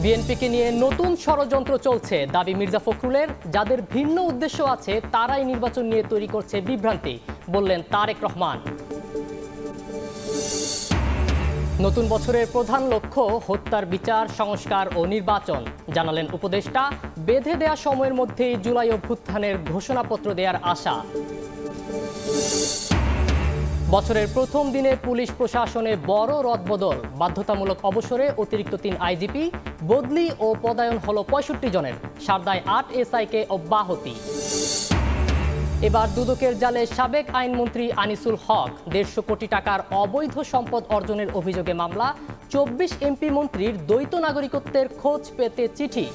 বিএনপিকে নিয়ে নতুন ষড়যন্ত্র চলছে দাবি মির্জা ফখরুলের। যাদের ভিন্ন উদ্দেশ্য আছে তারাই নির্বাচন নিয়ে তৈরি করছে বিভ্রান্তি, বললেন তারেক রহমান। নতুন বছরের প্রধান লক্ষ্য হত্যার বিচার, সংস্কার ও নির্বাচন, জানালেন উপদেষ্টা। বেঁধে দেয়া সময়ের মধ্যেই জুলাই অভ্যুত্থানের ঘোষণাপত্র দেওয়ার আশা। বছরের প্রথম দিনে পুলিশ প্রশাসনে বড় রদবদল, বাধ্যতামূলক অবসরে অতিরিক্ত ৩ আইজিপি, বদলি ও পদায়ন হলো ৬৫ জনের, সারদায় ৮ এসআইকে অব্যাহতি। এবার দুদকের জালে সাবেক আইনমন্ত্রী আনিসুল হক, ১৫০ কোটি টাকার অবৈধ সম্পদ অর্জনের অভিযোগে মামলা। ২৪ এমপি মন্ত্রীর দ্বৈত নাগরিকত্বের খোঁজ পেতে চিঠি।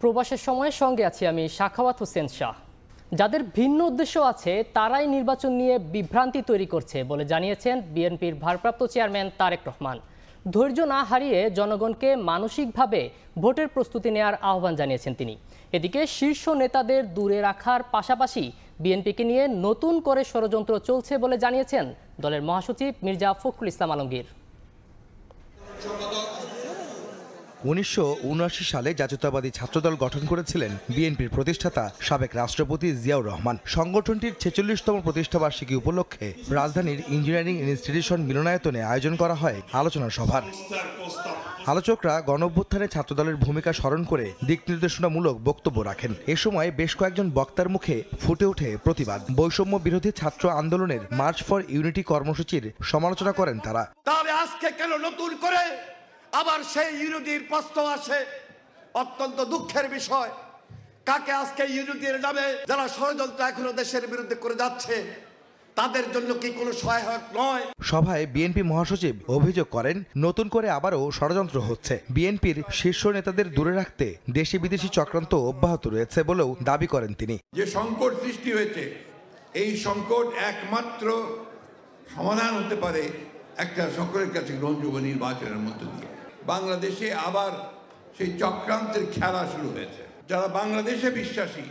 প্রবাসের সময়ের সঙ্গে আছি আমি সাখাওয়াত হোসেন শাহ। যাদের ভিন্ন উদ্দেশ্য আছে তারাই নির্বাচন নিয়ে বিভ্রান্তি তৈরি করছে বলে জানিয়েছেন বিএনপির ভারপ্রাপ্ত চেয়ারম্যান তারেক রহমান। ধৈর্য না হারিয়ে জনগণকে মানসিকভাবে ভোটের প্রস্তুতি নেওয়ার আহ্বান জানিয়েছেন তিনি। এদিকে শীর্ষ নেতাদের দূরে রাখার পাশাপাশি বিএনপিকে নিয়ে নতুন করে ষড়যন্ত্র চলছে বলে জানিয়েছেন দলের মহাসচিব মির্জা ফখরুল ইসলাম আলমগীর। ১৯৭৯ সালে জাতীয়তাবাদী ছাত্রদল গঠন করেছিলেন বিএনপির প্রতিষ্ঠাতা সাবেক রাষ্ট্রপতি জিয়াউর রহমান। সংগঠনটির ৪৬তম প্রতিষ্ঠাবার্ষিকী উপলক্ষে রাজধানীর ইঞ্জিনিয়ারিং ইনস্টিটিউশন মিলনায়তনে আয়োজন করা হয় আলোচনা সভার। আলোচকরা গণঅভ্যুত্থানে ছাত্রদলের ভূমিকা স্মরণ করে দিক নির্দেশনামূলক বক্তব্য রাখেন। এ সময় বেশ কয়েকজন বক্তার মুখে ফুটে ওঠে প্রতিবাদ। বৈষম্য বিরোধী ছাত্র আন্দোলনের মার্চ ফর ইউনিটি কর্মসূচির সমালোচনা করেন তারা। তাহলে আজকে কেন নতুন করে আবার সেই ইউনিটির প্রশ্ন আসে? অত্যন্ত দুঃখের বিষয়। কাকে আজকে ইউনিটির নামে যারা ষড়যন্ত্র এখনো দেশের বিরুদ্ধে করে যাচ্ছে তাদের জন্য কি কোনো সহায়ক নয়? সভায় বিএনপি মহাসচিব অভিযোগ করেন, নতুন করে আবারও ষড়যন্ত্র হচ্ছে। বিএনপির শীর্ষ নেতাদের দূরে রাখতে দেশি বিদেশি চক্রান্ত অব্যাহত রয়েছে বলেও দাবি করেন তিনি। যে সংকট সৃষ্টি হয়েছে, এই সংকট একমাত্র সমাধান হতে পারে একটা সকলের কাছে গ্রহণযোগ্য নির্বাচনের মধ্য দিয়ে। বাংলাদেশে আবার সেই চক্রান্তের খেলা শুরু হয়েছে। যারা বাংলাদেশে বিশ্বাসী,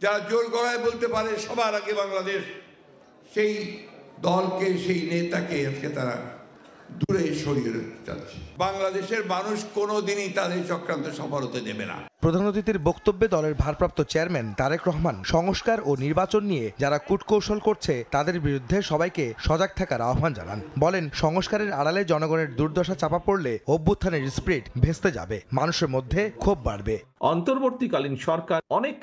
যারা জোর গলায় বলতে পারে সবার আগে বাংলাদেশ, সেই দলকে, সেই নেতাকে আজকে তারা দূরে সরিয়ে রাখতে চাচ্ছে। বাংলাদেশের মানুষ কোনোদিনই তাদের চক্রান্ত সফল হতে দেবে না। প্রধান অতিথির বক্তব্যে দলের ভারপ্রাপ্ত চেয়ারম্যান তারেক রহমান সংস্কার ও নির্বাচন নিয়ে যারা কূটকৌশল করছে তাদের বিরুদ্ধে সবাইকে সজাগ থাকার আহ্বান জানান। বলেন, সংস্কারের আড়ালে জনগণের দুর্দশা চাপা পড়লে অভ্যুত্থানের স্পিরিট ভেস্তে যাবে, মানুষের মধ্যে ক্ষোভ বাড়বে। অন্তর্বর্তীকালীন সরকার অনেক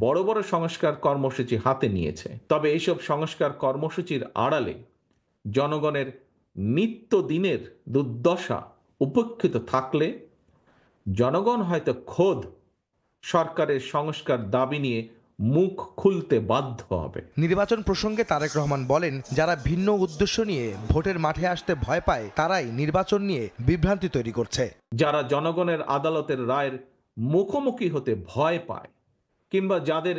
বড় বড় সংস্কার কর্মসূচি হাতে নিয়েছে, তবে এইসব সংস্কার কর্মসূচির আড়ালে জনগণের নিত্যদিনের দুর্দশা উপেক্ষিত থাকলে জনগণ হয়তো খোদ সরকারের সংস্কার দাবি নিয়ে মুখ খুলতে বাধ্য হবে। নির্বাচন প্রসঙ্গে তারেক রহমান বলেন, যারা ভিন্ন উদ্দেশ্য নিয়ে ভোটের মাঠে আসতে ভয় পায় তারাই নির্বাচন নিয়ে বিভ্রান্তি তৈরি করছে। যারা জনগণের আদালতের রায়ের মুখোমুখি হতে ভয় পায় কিংবা যাদের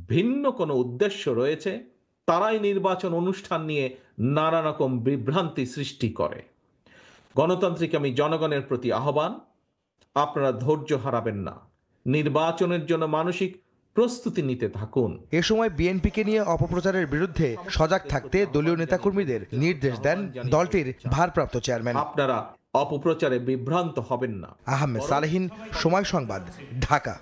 ভিন্ন কোনো উদ্দেশ্য রয়েছে তারাই নির্বাচন অনুষ্ঠান নিয়ে নানা রকম বিভ্রান্তি সৃষ্টি করে। গণতান্ত্রিক আমি জনগণের প্রতি আহ্বান, আপনারা ধৈর্য হারাবেন না, নির্বাচনের জন্য মানসিক প্রস্তুতি নিতে থাকুন। এ সময় বিএনপিকে নিয়ে অপপ্রচারের বিরুদ্ধে সজাগ থাকতে দলীয় নেতাকর্মীদের নির্দেশ দেন দলটির ভারপ্রাপ্ত চেয়ারম্যান। আপনারা অপপ্রচারে বিভ্রান্ত হবেন না। আহমেদ সালেহিন, সময় সংবাদ, ঢাকা।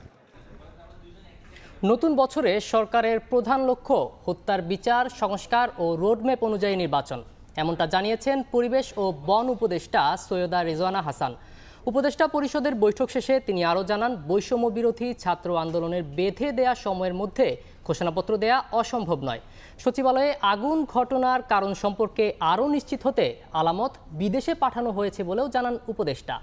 নতুন বছরে সরকারের প্রধান লক্ষ্য হত্যার বিচার, সংস্কার ও রোডম্যাপ অনুযায়ী নির্বাচন, এমনটা জানিয়েছেন পরিবেশ ও বন উপদেষ্টা সৈয়দা রেজওয়ানা হাসান। উপদেষ্টা পরিষদের বৈঠক শেষে তিনি আরও জানান, বৈষম্য বিরোধী ছাত্র আন্দোলনের বেঁধে দেয়া সময়ের মধ্যে ঘোষণাপত্র দেয়া অসম্ভব নয়। সচিবালয়ে আগুন ঘটনার কারণ সম্পর্কে আরও নিশ্চিত হতে আলামত বিদেশে পাঠানো হয়েছে বলেও জানান উপদেষ্টা।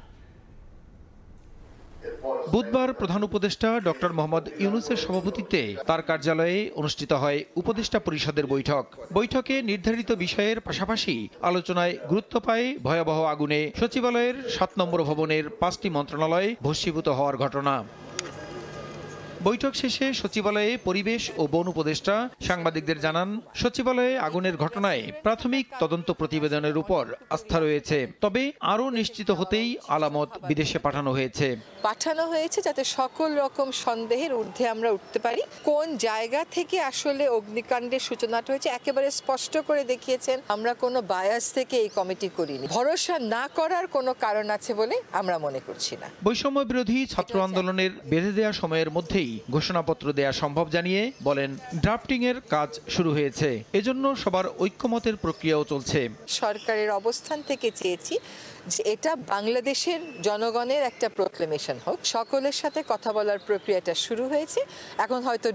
বুধবার প্রধান উপদেষ্টা ডক্টর মোহাম্মদ ইউনূসের সভাপতিত্বে তার কার্যালয়ে অনুষ্ঠিত হয় উপদেষ্টা পরিষদের বৈঠক। বৈঠকে নির্ধারিত বিষয়ের পাশাপাশি আলোচনায় গুরুত্ব পায় ভয়াবহ আগুনে সচিবালয়ের ৭ নম্বর ভবনের ৫টি মন্ত্রণালয় ভস্মীভূত হওয়ার ঘটনা। বৈঠক শেষে সচিবালয়ে পরিবেশ ও বন উপদেষ্টা সাংবাদিকদের জানান, সচিবালয়ে আগুনের ঘটনায় প্রাথমিক তদন্ত প্রতিবেদনের উপর আস্থা রয়েছে, তবে আরও নিশ্চিত হতেই আলামত বিদেশে পাঠানো হয়েছে যাতে সকল রকম সন্দেহের ঊর্ধ্বে আমরা উঠতে পারি। কোন জায়গা থেকে আসলে অগ্নিকাণ্ডের সূচনাটা হয়েছে একেবারে স্পষ্ট করে দেখিয়েছেন। আমরা কোনো বায়াস থেকে এই কমিটি করিনি, ভরসা না করার কোনো কারণ আছে বলে আমরা মনে করছি না। বৈষম্য বিরোধী ছাত্র আন্দোলনের বেঁধে দেওয়া সময়ের মধ্যেই ঘোষণাপত্র দেয়া সম্ভব জানিয়ে বলেন, ড্রাফটিং এর কাজ শুরু হয়েছে, এজন্য সবার ঐক্যমতের প্রক্রিয়াও চলছে। সরকারের অবস্থান থেকে চেয়েছি যে এটা বাংলাদেশের জনগণের একটা প্রোক্লেমেশন হোক। সকলের সাথে কথা বলার প্রক্রিয়াটা শুরু হয়েছে, এখন হয়তো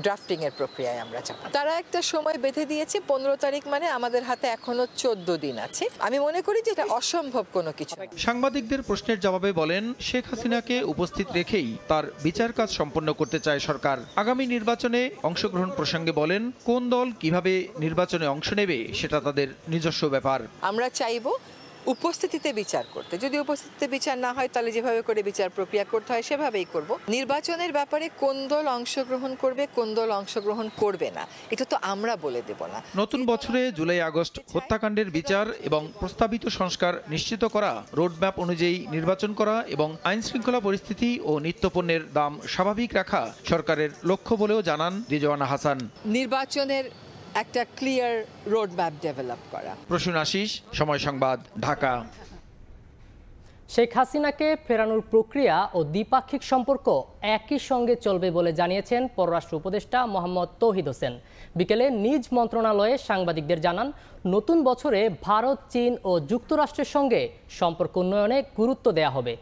ড্রাফটিং এর প্রক্রিয়ায় আমরা যাব। তারা একটা সময় বেঁধে দিয়েছে 15 তারিখ, মানে আমাদের হাতে এখনো 14 দিন আছে। আমি মনে করি যে এটা অসম্ভব কোনো কিছু। সাংবাদিকদের প্রশ্নের জবাবে বলেন, শেখ হাসিনাকে উপস্থিত রেখেই তার বিচার কাজ সম্পন্ন করতে চায় সরকার। আগামী নির্বাচনে অংশগ্রহণ প্রসঙ্গে বলেন, কোন দল কিভাবে নির্বাচনে অংশ নেবে সেটা তাদের নিজস্ব ব্যাপার। আমরা চাইবো উপস্থিতিতে বিচার করতে। যদি উপস্থিতিতে বিচার না হয় তাহলে যেভাবে করে বিচার প্রক্রিয়া করতে হয় সেভাবেই করব। নির্বাচনের ব্যাপারে কোন দল অংশগ্রহণ করবে, কোন দল অংশগ্রহণ করবে না, এটা তো আমরা বলে দেব না। নতুন বছরে জুলাই আগস্ট হত্যাকাণ্ডের বিচার এবং প্রস্তাবিত সংস্কার নিশ্চিত করা, রোডম্যাপ অনুযায়ী নির্বাচন করা এবং আইন শৃঙ্খলা পরিস্থিতি ও নিত্যপণ্যের দাম স্বাভাবিক রাখা সরকারের লক্ষ্য বলেও জানান রিজওয়ানা হাসান। নির্বাচনের একটা ক্লিয়ার রোডম্যাপ ডেভেলপ করা। প্রসূন আশিস, সময় সংবাদ, ঢাকা। শেখ হাসিনাকে ফেরানোর প্রক্রিয়া ও দ্বিপাক্ষিক সম্পর্ক একই সঙ্গে চলবে বলে জানিয়েছেন পররাষ্ট্র উপদেষ্টা মোহাম্মদ তৌহিদ হোসেন। বিকেলে নিজ মন্ত্রণালয়ে সাংবাদিকদের জানান, নতুন বছরে ভারত, চীন ও যুক্তরাষ্ট্রের সঙ্গে সম্পর্ক উন্নয়নে গুরুত্ব দেওয়া হবে।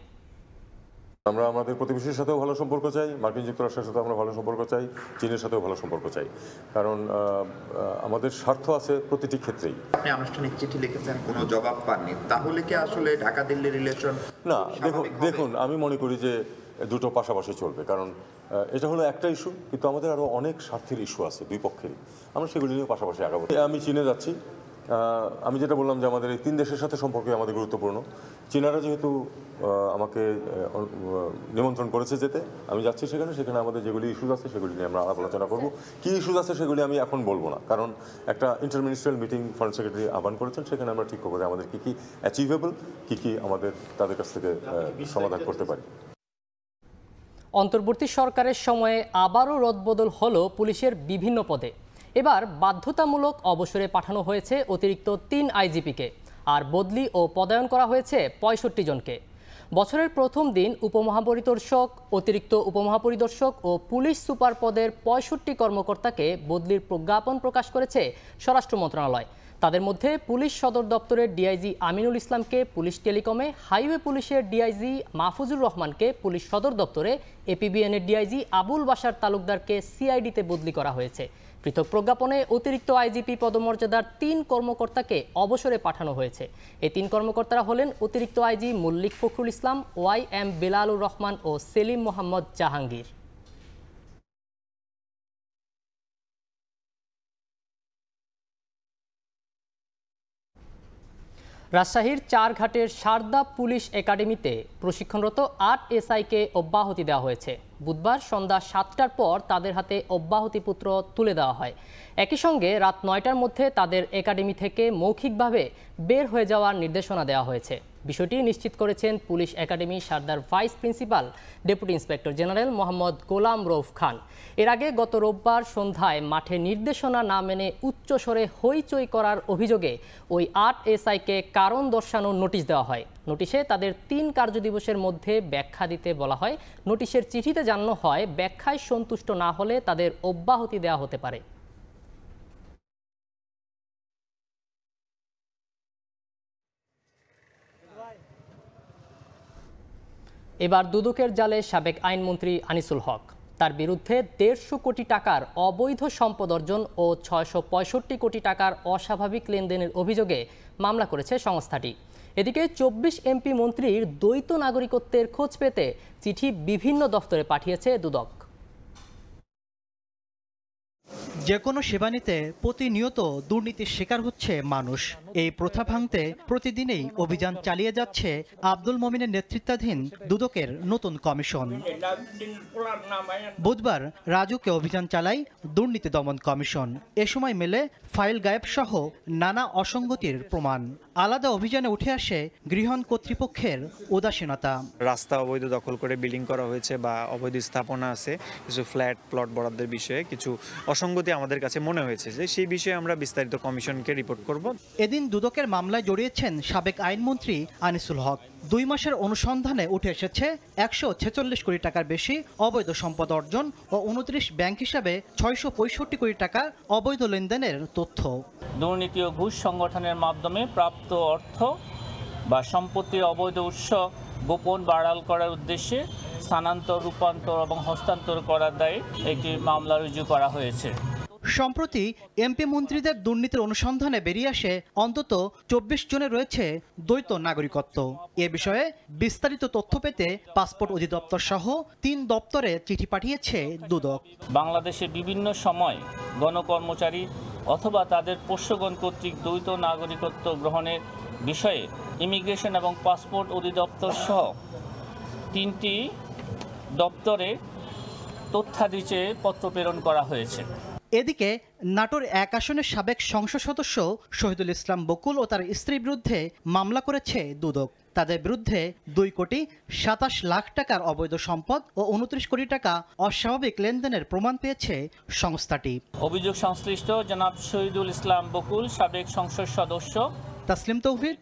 আমরা আমাদের প্রতিবেশীর সাথেও ভালো সম্পর্ক চাই, মার্কিন যুক্তরাষ্ট্রের সাথেও আমরা ভালো সম্পর্ক চাই, চীনের সাথেও ভালো সম্পর্ক চাই, কারণ আমাদের স্বার্থ আছে প্রতিটি ক্ষেত্রেই। আপনি আনুষ্ঠানিক চিঠি লিখেছেন, কোনো জবাব পাননি, তাহলে কি আসলে ঢাকা দিল্লি রিলেশন? না, দেখুন আমি মনে করি যে দুটো পাশাপাশি চলবে, কারণ এটা হলো একটা ইস্যু, কিন্তু আমাদের আরও অনেক স্বার্থের ইস্যু আছে দুই পক্ষেরই, আমরা সেগুলি নিয়ে পাশাপাশি আগাবো। আমি চীনে যাচ্ছি, আমি যেটা বললাম যে আমাদের এই 3 দেশের সাথে সম্পর্ক আমাদের গুরুত্বপূর্ণ। চীনারা যেহেতু আমাকে নিমন্ত্রণ করেছে যেতে, আমি যাচ্ছি সেখানে আমাদের যেগুলি ইস্যুজ আছে সেগুলি নিয়ে আমরা আলাপ আলোচনা করবো। কী ইস্যুজ আছে সেগুলি আমি এখন বলবো না, কারণ একটা ইন্টারমিনিস্ট্রিয়াল মিটিং ফরেন সেক্রেটারি আহ্বান করেছেন, সেখানে আমরা ঠিক করবো আমাদের কী অ্যাচিভেবল, কী আমাদের তাদের কাছ থেকে সমাধান করতে পারি। অন্তর্বর্তী সরকারের সময়ে আবারও রদবদল হলো পুলিশের বিভিন্ন পদে। এবার বাধ্যতামূলক অবসরে পাঠানো হয়েছে অতিরিক্ত 3 আইজিপিকে, আর বদলি ও পদায়ন করা হয়েছে 65 জনকে। বছরের প্রথম দিন উপমহাপরিদর্শক, অতিরিক্ত উপমহাপরিদর্শক ও পুলিশ সুপার পদের 65 কর্মকর্তাকে বদলির প্রজ্ঞাপন প্রকাশ করেছে স্বরাষ্ট্র মন্ত্রণালয়। তাদের মধ্যে পুলিশ সদর দপ্তরের ডিআইজি আমিনুল ইসলামকে পুলিশ টেলিকমে, হাইওয়ে পুলিশের ডিআইজি মাহফুজুর রহমানকে পুলিশ সদর দপ্তরে, এপিবিএনের ডিআইজি আবুল বাশার তালুকদারকে সিআইডিতে বদলি করা হয়েছে। পৃথক প্রজ্ঞাপনে অতিরিক্ত আইজিপি পদমর্যাদার 3 কর্মকর্তাকে অবসরে পাঠানো হয়েছে। এই 3 কর্মকর্তারা হলেন অতিরিক্ত আইজি মল্লিক ফখরুল ইসলাম, ওয়াইএম বেলালুর রহমান ও সেলিম মোহাম্মদ জাহাঙ্গীর। রাজশাহীর চারঘাটের সারদা পুলিশ একাডেমিতে প্রশিক্ষণরত 8 এসআইকে অব্যাহতি দেওয়া হয়েছে। বুধবার সন্ধ্যা 7টার পর তাদের হাতে অব্যাহতিপত্র তুলে দেওয়া হয়। একই সঙ্গে রাত 9টার মধ্যে তাদের একাডেমি থেকে মৌখিকভাবে বের হয়ে যাওয়ার নির্দেশনা দেওয়া হয়েছে। বিষয়টি নিশ্চিত করেছেন পুলিশ একাডেমি সারদার vice principal deputy inspector general Mohammad Golam Rauf Khan. এর আগে গত রোববার সন্ধ্যায় মাঠে নির্দেশনা না মেনে উচ্চস্বরে হইচই করার অভিযোগে ওই 8 এসআইকে কারণ দর্শানোর নোটিশ দেওয়া হয়। নোটিশে তাদের 3 কার্যদিবসের মধ্যে ব্যাখ্যা দিতে বলা হয়। নোটিশের চিঠিতে জানানো হয়, ব্যাখ্যায় সন্তুষ্ট না হলে তাদের অব্যাহতি দেওয়া হতে পারে। এবার দুদকের জালে সাবেক আইনমন্ত্রী আনিসুল হক। তার বিরুদ্ধে 150 কোটি টাকার অবৈধ সম্পদ অর্জন ও 665 কোটি টাকার অস্বাভাবিক লেনদেনের অভিযোগে মামলা করেছে সংস্থাটি। এদিকে 24 এমপি মন্ত্রীর দ্বৈত নাগরিকত্বের খোঁজ পেতে চিঠি বিভিন্ন দফতরে পাঠিয়েছে দুদক। যে কোনো সেবা নিতে প্রতিনিয়ত দুর্নীতির শিকার হচ্ছে মানুষ। এই প্রথা ভাঙতে প্রতিদিনই অভিযান চালিয়ে যাচ্ছে আব্দুল মমিনের নেতৃত্বাধীন দুদকের নতুন কমিশন। বুধবার রাজুকে অভিযান চালায় দুর্নীতি দমন কমিশন। এ সময় মেলে ফাইল গায়েব সহ নানা অসঙ্গতির প্রমাণ। আলাদা অভিযানে উঠে আসে গৃহণ কর্তৃপক্ষের উদাসীনতা। রাস্তা অবৈধ দখল করে বিল্ডিং করা হয়েছে বা অবৈধ স্থাপনা আছে, কিছু ফ্ল্যাট প্লট বরাদ্দের বিষয়ে কিছু অসঙ্গতি আমাদের কাছে মনে হয়েছে, যে সেই বিষয়ে আমরা বিস্তারিত কমিশনকে রিপোর্ট করব। এদিন দুদকের মামলায় জড়িয়েছেন সাবেক আইনমন্ত্রী আনিসুল হক। 2 মাসের অনুসন্ধানে উঠে এসেছে 146 কোটি টাকার বেশি অবৈধ সম্পদ অর্জন ও 29 ব্যাংক হিসাবে 665 কোটি টাকা অবৈধ লেনদেনের তথ্য। দুর্নীতি ও ঘুষ সংগঠনের মাধ্যমে প্রাপ্ত অর্থ বা সম্পত্তির অবৈধ উৎস গোপন বা আড়াল করার উদ্দেশ্যে স্থানান্তর, রূপান্তর এবং হস্তান্তর করার দায়ে একটি মামলা রুজু করা হয়েছে। সম্প্রতি এমপি মন্ত্রীদের দুর্নীতির অনুসন্ধানে বেরিয়ে আসে অন্তত 24 জনের রয়েছে দ্বৈত নাগরিকত্ব। এ বিষয়ে বিস্তারিত তথ্য পেতে পাসপোর্ট অধিদপ্তর সহ 3 দপ্তরে চিঠি পাঠিয়েছে দুদক। বাংলাদেশে বিভিন্ন সময় গণকর্মচারী অথবা তাদের পোষ্যগণ কর্তৃক দ্বৈত নাগরিকত্ব গ্রহণের বিষয়ে ইমিগ্রেশন এবং পাসপোর্ট অধিদপ্তর সহ 3টি দপ্তরে তথ্যাদি চেয়ে পত্র প্রেরণ করা হয়েছে। এদিকে নাটোর 1 আসনের সাবেক সংসদ সদস্য শহীদুল ইসলাম বকুল ও তার স্ত্রীর বিরুদ্ধে মামলা করেছে দুদক। তাদের বিরুদ্ধে 2 কোটি 27 লাখ টাকার অবৈধ সম্পদ ও 29 কোটি টাকা অস্বাভাবিক লেনদেনের প্রমাণ পেয়েছে সংস্থাটি। অভিযোগ সংশ্লিষ্ট জনাব শহীদুল ইসলাম বকুল, সাবেক সংসদ সদস্য। তাসলিম তৌহিদ,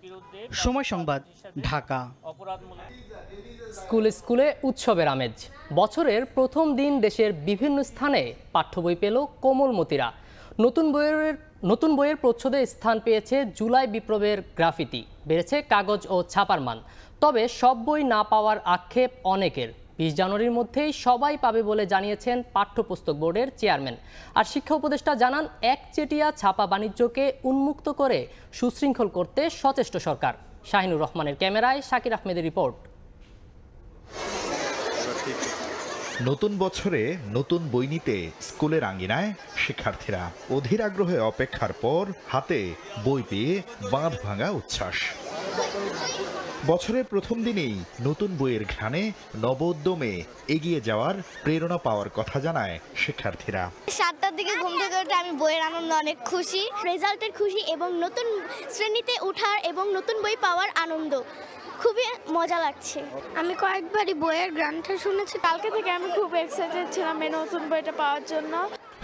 সময় সংবাদ, ঢাকা। স্কুলে স্কুলে উৎসবের আমেজ। বছরের প্রথম দিন দেশের বিভিন্ন স্থানে পাঠ্য বই পেল কোমলমতিরা। নতুন বইয়ের প্রচ্ছদে স্থান পেয়েছে জুলাই বিপ্লবের গ্রাফিতি, বেড়েছে কাগজ ও ছাপার মান। তবে সব বই না পাওয়ার আক্ষেপ অনেকের। 20 জানুয়ারির মধ্যেই সবাই পাবে বলে জানিয়েছেন পাঠ্যপুস্তক বোর্ডের চেয়ারম্যান। আর শিক্ষা উপদেষ্টা জানান, একচেটিয়া ছাপা বাণিজ্যকে উন্মুক্ত করে সুশৃঙ্খল করতে সচেষ্ট সরকার। শাহিনুর রহমানের ক্যামেরায় শাকির আহমেদের রিপোর্ট। নতুন বছরে নতুন বই নিতে স্কুলের আঙ্গিনায় শিক্ষার্থীরা অধীর আগ্রহে অপেক্ষার পর হাতে বই পেয়ে বাঁধ ভাঙা উচ্ছ্বাস। বছরের প্রথম দিনেই নতুন বইয়ের ঘ্রাণে নবোদ্যমে এগিয়ে যাওয়ার প্রেরণা পাওয়ার কথা জানায় শিক্ষার্থীরা। 7টার দিকে ঘুম থেকে উঠে আমি বইয়ের আনন্দ অনেক খুশি, রেজাল্টের খুশি এবং নতুন শ্রেণীতে ওঠার এবং নতুন বই পাওয়ার আনন্দ খুবই মজা লাগছে। আমি কয়েকবারই বইয়ের গানটা শুনেছি। কালকে থেকে আমি খুব এক্সাইটেড ছিলাম এই নতুন বইটা পাওয়ার জন্য।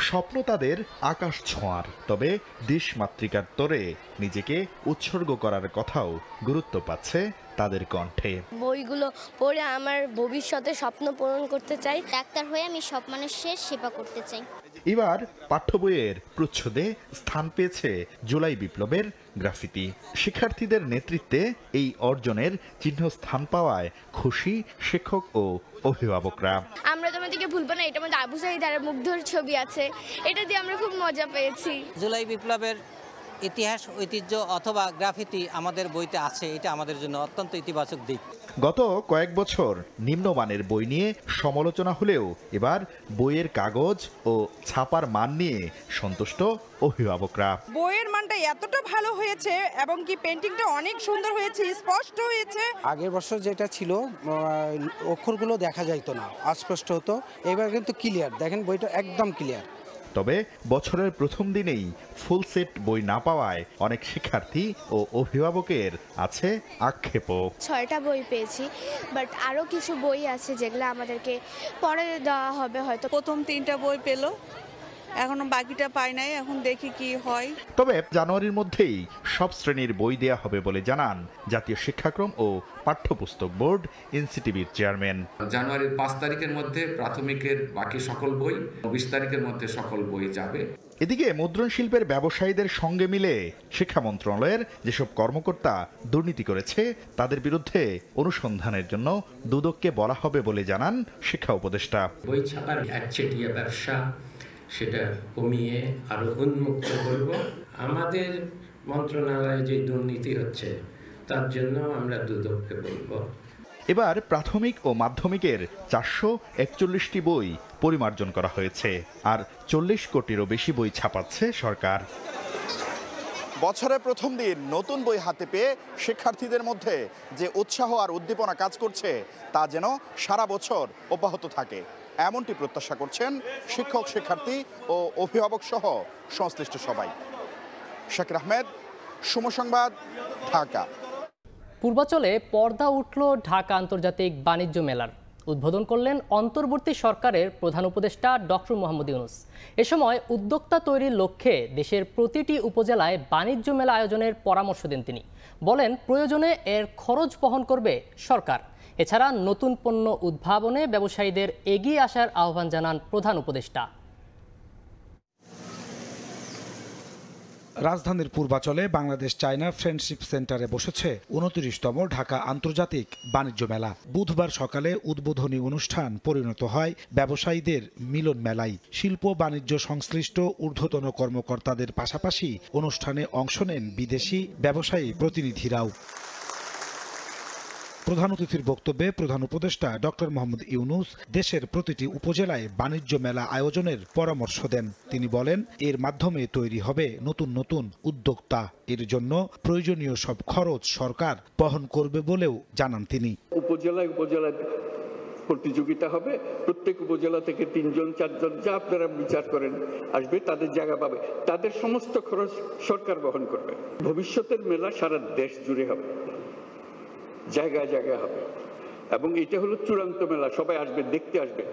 স্বপ্ন তাদের আকাশ ছোঁয়ার, তবে দেশমাতৃকার তরে নিজেকে উৎসর্গ করার কথাও গুরুত্ব পাচ্ছে তাদের কণ্ঠে। বইগুলো পড়ে আমার ভবিষ্যতে স্বপ্ন পূরণ করতে চাই। ডাক্তার হয়ে আমি সব মানুষের সেবা করতে চাই। এবার পাঠ্য বইয়ের প্রচ্ছদে স্থান পেয়েছে জুলাই বিপ্লবের গ্রাফিতি। শিক্ষার্থীদের নেতৃত্বে এই অর্জনের চিহ্ন স্থান পাওয়ায় খুশি শিক্ষক ও অভিভাবকরা। আমরা তোমাদেরকে ভুলবো না, এটার মধ্যে আবু সাঈদের মুগ্ধর ছবি আছে, এটা দিয়ে আমরা খুব মজা পেয়েছি। জুলাই বিপ্লবের ইতিহাস, ঐতিহ্য অথবা গ্রাফিতি আমাদের বইতে আছে, এটা আমাদের জন্য অত্যন্ত ইতিবাচক দিক। গত কয়েক বছর নিম্নমানের বই নিয়ে সমালোচনা হলেও এবার বইয়ের কাগজ ও ছাপার মান নিয়ে সন্তুষ্ট অভিভাবকরা। বইয়ের মানটা এতটা ভালো হয়েছে এবং কি পেন্টিংটা অনেক সুন্দর হয়েছে, স্পষ্ট হয়েছে। আগের বছর যেটা ছিল অক্ষরগুলো দেখা যাইতো না, অস্পষ্ট হতো, এবার কিন্তু ক্লিয়ার, দেখেন বইটা একদম ক্লিয়ার। তবে বছরের প্রথম দিনেই ফুল সেট বই না পাওয়ায় অনেক শিক্ষার্থী ও অভিভাবকের আছে আক্ষেপও। 6টা বই পেয়েছি, বাট আরও কিছু বই আছে যেগুলো আমাদেরকে পরে দেওয়া হবে হয়তো। প্রথম 3টা বই পেলো, এখনো বাকিটা পাই নাই, এখন দেখি কি হয়। তবে জানুয়ারির মধ্যেই সব শ্রেণীর বই দেয়া হবে বলে জানান জাতীয় শিক্ষাক্রম ও পাঠ্যপুস্তক বোর্ড এনসিটিবির চেয়ারম্যান। জানুয়ারির 5 তারিখের মধ্যে প্রাথমিকের বাকি সকল বই, 20 তারিখের মধ্যে সকল বই যাবে। এদিকে মুদ্রণ শিল্পের ব্যবসায়ীদের সঙ্গে মিলে শিক্ষা মন্ত্রণালয়ের যেসব কর্মকর্তা দুর্নীতি করেছে তাদের বিরুদ্ধে অনুসন্ধানের জন্য দুদককে বলা হবে বলে জানান শিক্ষা উপদেষ্টা। বই ছাপার একচেটিয়া ব্যবসা সেটা কমিয়ে আরো উন্মুক্ত করব। আমাদের মন্ত্রণালয়ে যে দুর্নীতি হচ্ছে তার জন্য আমরা দুদককে বলবো। এবার প্রাথমিক ও মাধ্যমিকের 441টি বই পরিমার্জন করা হয়েছে, আর 40 কোটিরও বেশি বই ছাপাচ্ছে সরকার। বছরের প্রথম দিন নতুন বই হাতে পেয়ে শিক্ষার্থীদের মধ্যে যে উৎসাহ আর উদ্দীপনা কাজ করছে তা যেন সারা বছর অব্যাহত থাকে, এমনটি প্রত্যাশা করছেন শিক্ষক, শিক্ষার্থী ও অভিভাবক সহ সংশ্লিষ্ট সবাই। শাকির আহমেদ, সময় সংবাদ, ঢাকা। পূর্বাচলে পর্দা উঠল ঢাকা আন্তর্জাতিক বাণিজ্য মেলার। উদ্বোধন করলেন অন্তর্বর্তী সরকারের প্রধান উপদেষ্টা ডক্টর মোহাম্মদ ইউনূস। এ সময় উদ্যোক্তা তৈরির লক্ষ্যে দেশের প্রতিটি উপজেলায় বাণিজ্য মেলা আয়োজনের পরামর্শ দেন তিনি। বলেন, প্রয়োজনে এর খরচ বহন করবে সরকার। এছাড়া নতুন পণ্য উদ্ভাবনে ব্যবসায়ীদের এগিয়ে আসার আহ্বান জানান প্রধান উপদেষ্টা। রাজধানীর পূর্বাচলে বাংলাদেশ চায়না ফ্রেন্ডশিপ সেন্টারে বসেছে 29তম ঢাকা আন্তর্জাতিক বাণিজ্য মেলা। বুধবার সকালে উদ্বোধনী অনুষ্ঠান পরিণত হয় ব্যবসায়ীদের মিলন মেলায়। শিল্প বাণিজ্য সংশ্লিষ্ট ঊর্ধ্বতন কর্মকর্তাদের পাশাপাশি অনুষ্ঠানে অংশ নেন বিদেশি ব্যবসায়ী প্রতিনিধিরাও। প্রধান অতিথির বক্তব্যে প্রধান উপদেষ্টা ডক্টর মোহাম্মদ ইউনূস দেশের প্রতিটি উপজেলায় বাণিজ্য মেলা আয়োজনের পরামর্শ দেন। তিনি বলেন, এর মাধ্যমে তৈরি হবে নতুন নতুন উদ্যোক্তা। এর জন্য প্রয়োজনীয় সব খরচ সরকার বহন করবে বলেও জানান তিনি। উপজেলায় প্রতিযোগিতা হবে, প্রত্যেক উপজেলা থেকে 3 জন 4 জন যা আপনারা বিচার করেন আসবে, তাদের জায়গা পাবে, তাদের সমস্ত খরচ সরকার বহন করবে। ভবিষ্যতের মেলা সারা দেশ জুড়ে হবে, জায়গায় জায়গায় হবে, এবং এটা হলো চূড়ান্ত মেলা। সবাই আসবে, দেখতে আসবে,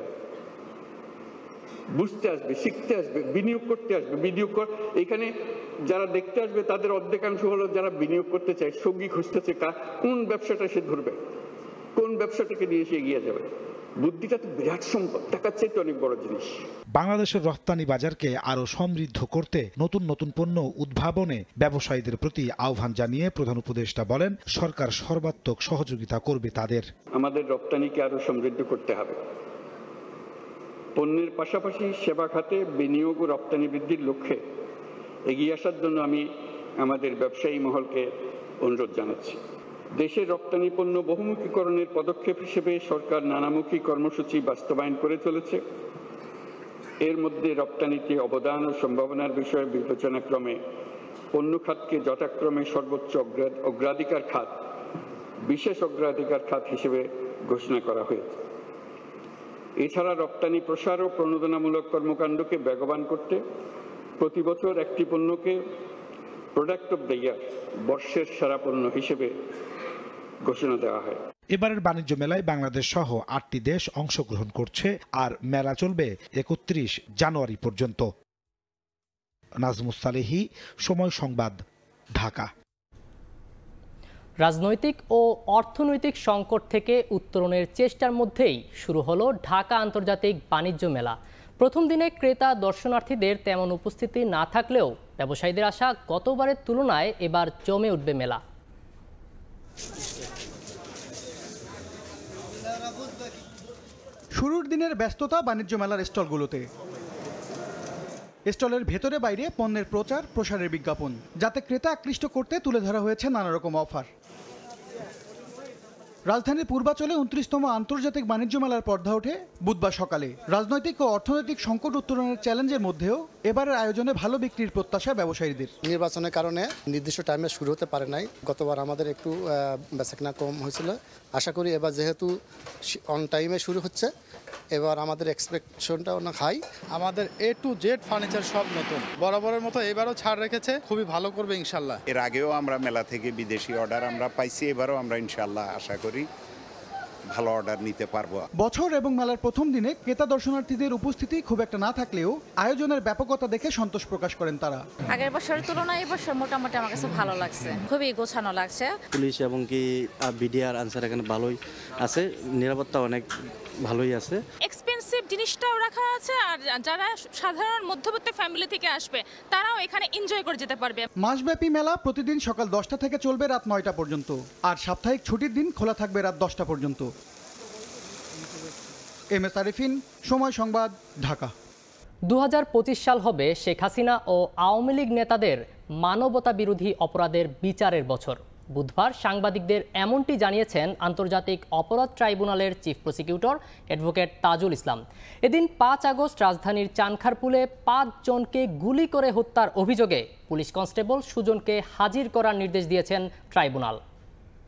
বুঝতে আসবে, শিখতে আসবে, বিনিয়োগ করতে আসবে। এখানে যারা দেখতে আসবে তাদের অর্ধেকাংশ হলো যারা বিনিয়োগ করতে চায়, সঙ্গী খুঁজতেছে, কোন ব্যবসাটা সে ধরবে, কোন ব্যবসাটাকে নিয়ে সে এগিয়ে যাবে। বুদ্ধিটা তো বিরাট সম্পদ, টাকার চাইতে অনেক বড় জিনিস। বাংলাদেশের রপ্তানি বাজারকে আরো সমৃদ্ধ করতে নতুন নতুন পণ্য উদ্ভাবনে ব্যবসায়ীদের প্রতি আহ্বান জানিয়ে প্রধান উপদেষ্টা বলেন, সরকার সর্বাত্মক সহযোগিতা করবে তাদের। আমাদের রপ্তানিকে আরো সমৃদ্ধ করতে হবে। পণ্যের পাশাপাশি সেবা খাতে বিনিয়োগ ও রপ্তানি বৃদ্ধির লক্ষ্যে এগিয়ে আসার জন্য আমি আমাদের ব্যবসায়ী মহলকে অনুরোধ জানাচ্ছি। দেশের রপ্তানি পণ্য বহুমুখীকরণের পদক্ষেপ হিসেবে সরকার নানামুখী কর্মসূচি বাস্তবায়ন করে চলেছে। এর মধ্যে রপ্তানিতে অবদান ও সম্ভাবনার বিষয়ে বিবেচনাক্রমে পণ্য খাতকে যথাক্রমে সর্বোচ্চ অগ্রাধিকার খাত, বিশেষ অগ্রাধিকার খাত হিসেবে ঘোষণা করা হয়েছে। এছাড়া রপ্তানি প্রসার ও প্রণোদনামূলক কর্মকাণ্ডকে বেগবান করতে প্রতি বছর একটি পণ্যকে প্রোডাক্ট অব দ্য ইয়ার, বর্ষের সেরা পণ্য হিসেবে ঘোষণা দেওয়া হয়। এবারের বাণিজ্য মেলায় বাংলাদেশ সহ 8টি দেশ অংশগ্রহণ করছে, আর মেলা চলবে 31 জানুয়ারি পর্যন্ত। নাজমুস সালেহী, সময় সংবাদ, ঢাকা। রাজনৈতিক ও অর্থনৈতিক সংকট থেকে উত্তরণের চেষ্টার মধ্যেই শুরু হলো ঢাকা আন্তর্জাতিক বাণিজ্য মেলা। প্রথম দিনে ক্রেতা দর্শনার্থীদের তেমন উপস্থিতি না থাকলেও ব্যবসায়ীদের আশা, গতবারের তুলনায় এবার জমে উঠবে মেলা। শুরুর দিনের ব্যস্ততা বাণিজ্য মেলার স্টলগুলোতে। স্টলের ভেতরে বাইরে পণ্যের প্রচার প্রসারের বিজ্ঞাপন, যাতে ক্রেতা আকৃষ্ট করতে তুলে ধরা হয়েছে নানা রকম অফার। রাজধানীর পূর্বাচলে 29তম আন্তর্জাতিক বাণিজ্য মেলার পর্দা ওঠে বুধবার সকালে। রাজনৈতিক ও অর্থনৈতিক সংকট উত্তরণের চ্যালেঞ্জের মধ্যেও এবারের আয়োজনে ভালো বিক্রির প্রত্যাশা ব্যবসায়ীদের। নির্বাচনের কারণে নির্দিষ্ট টাইমে শুরু হতে পারে নাই, গতবার আমাদের একটু বেচাকেনা কম হয়েছিল। আশা করি এবার যেহেতু অন টাইমে শুরু হচ্ছে, এবার আমাদের এক্সপেকটেশনটা অনেক হাই। আমাদের A to Z ফার্নিচার সব নতুন, বরাবরের মতো এবারও ছাড় রেখেছে, খুবই ভালো করবে ইনশাল্লাহ। এর আগেও আমরা মেলা থেকে বিদেশি অর্ডার আমরা পাইছি, এবারও আমরা ইনশাল্লাহ আশা করি ভালো অর্ডার নিতে পারবো। বছর এবং মেলার প্রথম দিনে ক্রেতা দর্শনার্থীদের উপস্থিতি খুব একটা না থাকলেও আয়োজনের ব্যাপকতা দেখে সন্তোষ প্রকাশ করেন তারা। আগের বছরের তুলনায় এই বছর মোটামুটি আমার কাছে ভালো লাগছে, খুবই গোছানো লাগছে। পুলিশ এবং কি বিডিআর আনসার এখানে ভালোই আছে, নিরাপত্তা অনেক ভালোই আছে। এক্সপেন্সিভ জিনিসটাও রাখা আছে, আর যারা সাধারণ মধ্যবিত্ত ফ্যামিলি থেকে আসবে তারাও এখানে এনজয় করে যেতে পারবে। মাসব্যাপী মেলা প্রতিদিন সকাল 10টা থেকে চলবে রাত 9টা পর্যন্ত, আর সাপ্তাহিক ছুটির দিন খোলা থাকবে রাত 10টা পর্যন্ত। MS আরিফিন, সময় সংবাদ, ঢাকা। 2025 সাল হবে শেখ হাসিনা ও আওয়ামী লীগ নেতাদের মানবতা বিরোধী অপরাধের বিচারের বছর। বুধবার সাংবাদিকদের এমনটি জানিয়েছেন আন্তর্জাতিক অপরাধ ট্রাইব্যুনালের chief prosecutor advocate Tajul Islam. এদিন ৫ আগস্ট রাজধানীর চানখারপুলে ৫ জনকে গুলি করে হত্যার অভিযোগে পুলিশ কনস্টেবল সুজনকে হাজির করার নির্দেশ দিয়েছেন ট্রাইব্যুনাল।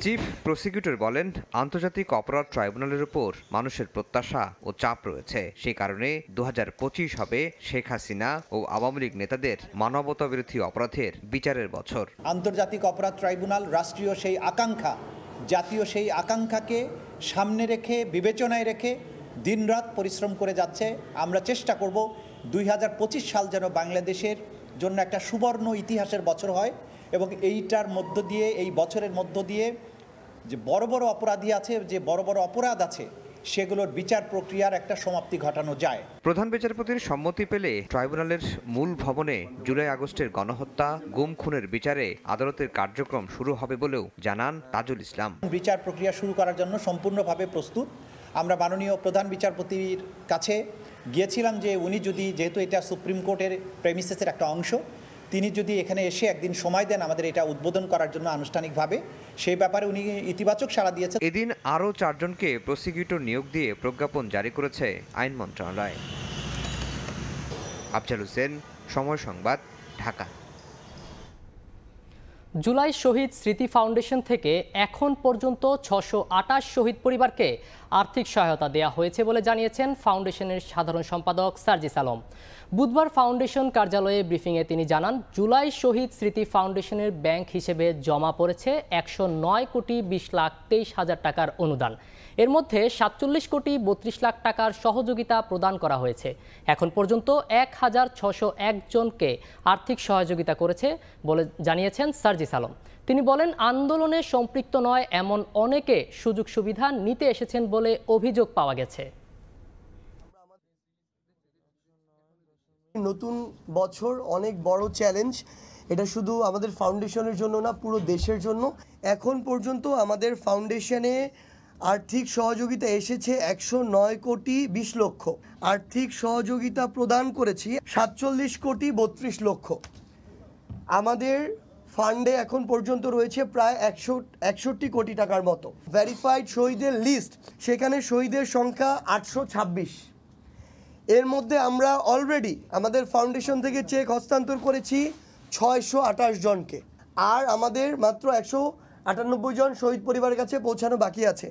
চিফ প্রসিকিউটর বলেন, আন্তর্জাতিক অপরাধ ট্রাইব্যুনালের উপর মানুষের প্রত্যাশা ও চাপ রয়েছে। সেই কারণে ২০২৫ হবে শেখ হাসিনা ও আওয়ামী লীগ নেতাদের মানবতাবিরোধী অপরাধের বিচারের বছর। আন্তর্জাতিক অপরাধ ট্রাইব্যুনাল রাষ্ট্রীয় সেই আকাঙ্ক্ষা, জাতীয় সেই আকাঙ্ক্ষাকে সামনে রেখে, বিবেচনায় রেখে দিনরাত পরিশ্রম করে যাচ্ছে। আমরা চেষ্টা করব ২০২৫ সাল যেন বাংলাদেশের জন্য একটা সুবর্ণ ইতিহাসের বছর হয় এবং এইটার মধ্য দিয়ে, এই বছরের মধ্য দিয়ে যে বড় বড় অপরাধী আছে, যে বড় বড় অপরাধ আছে, সেগুলোর বিচার প্রক্রিয়ার একটা সমাপ্তি ঘটানো যায়। প্রধান বিচারপতির সম্মতি পেলে ট্রাইব্যুনালের মূল ভবনে জুলাই আগস্টের গণহত্যা, গুম খুনের বিচারে আদালতের কার্যক্রম শুরু হবে বলেও জানান তাজুল ইসলাম। বিচার প্রক্রিয়া শুরু করার জন্য সম্পূর্ণভাবে প্রস্তুত। আমরা মাননীয় প্রধান বিচারপতির কাছে গিয়েছিলাম যে উনি যদি, যেহেতু এটা সুপ্রিম কোর্টের প্রেমিসেসের একটা অংশ, তিনি যদি এখানে এসে একদিন সময় দেন আমাদের এটা উদ্বোধন করার জন্য আনুষ্ঠানিকভাবে, সেই ব্যাপারে উনি ইতিবাচক সাড়া দিয়েছেন। এদিন আরও ৪ জনকে প্রসিকিউটর নিয়োগ দিয়ে প্রজ্ঞাপন জারি করেছে আইন মন্ত্রণালয়। আফজাল হোসেন, সময় সংবাদ, ঢাকা। জুলাই শহীদ স্মৃতি ফাউন্ডেশন থেকে এখন পর্যন্ত ৬২৮ শহীদ পরিবারকে আর্থিক সহায়তা দেওয়া হয়েছে বলে জানিয়েছেন ফাউন্ডেশনের সাধারণ সম্পাদক সার্জিস আলম। বুধবার ফাউন্ডেশন কার্যালয়ে ব্রিফিংয়ে তিনি জানান, জুলাই শহীদ স্মৃতি ফাউন্ডেশনের ব্যাংক হিসেবে জমা পড়েছে ১০৯,২০,২৩,০০০ টাকার অনুদান। এর মধ্যে ৪৭ কোটি ৩২ লাখ টাকার সহযোগিতা প্রদান করা হয়েছে। এখন পর্যন্ত ১,৬০১ জনকে আর্থিক সহযোগিতা করেছে বলে জানিয়েছেন সার্জিস আলম। তিনি বলেন, আন্দোলনে সম্পৃক্ত নয় এমন অনেকে সুযোগ সুবিধা নিতে এসেছেন বলে অভিযোগ পাওয়া গেছে। নতুন বছর অনেক বড় চ্যালেঞ্জ, এটা শুধু আমাদের ফাউন্ডেশনের জন্য না, পুরো দেশের জন্য। এখন পর্যন্ত আমাদের ফাউন্ডেশনে আর্থিক সহযোগিতা এসেছে ১০৯ কোটি ২০ লক্ষ। আর্থিক সহযোগিতা প্রদান করেছি ৪৭ কোটি ৩২ লক্ষ। আমাদের ফান্ডে এখন পর্যন্ত রয়েছে প্রায় ৬১ কোটি টাকার মতো। ভেরিফাইড শহীদের লিস্ট, সেখানে শহীদের সংখ্যা ৮২৬। এর মধ্যে আমরা অলরেডি আমাদের ফাউন্ডেশন থেকে চেক হস্তান্তর করেছি ৬২৮ জনকে, আর আমাদের মাত্র ১৯৮ জন শহীদ পরিবারের কাছে পৌঁছানো বাকি আছে।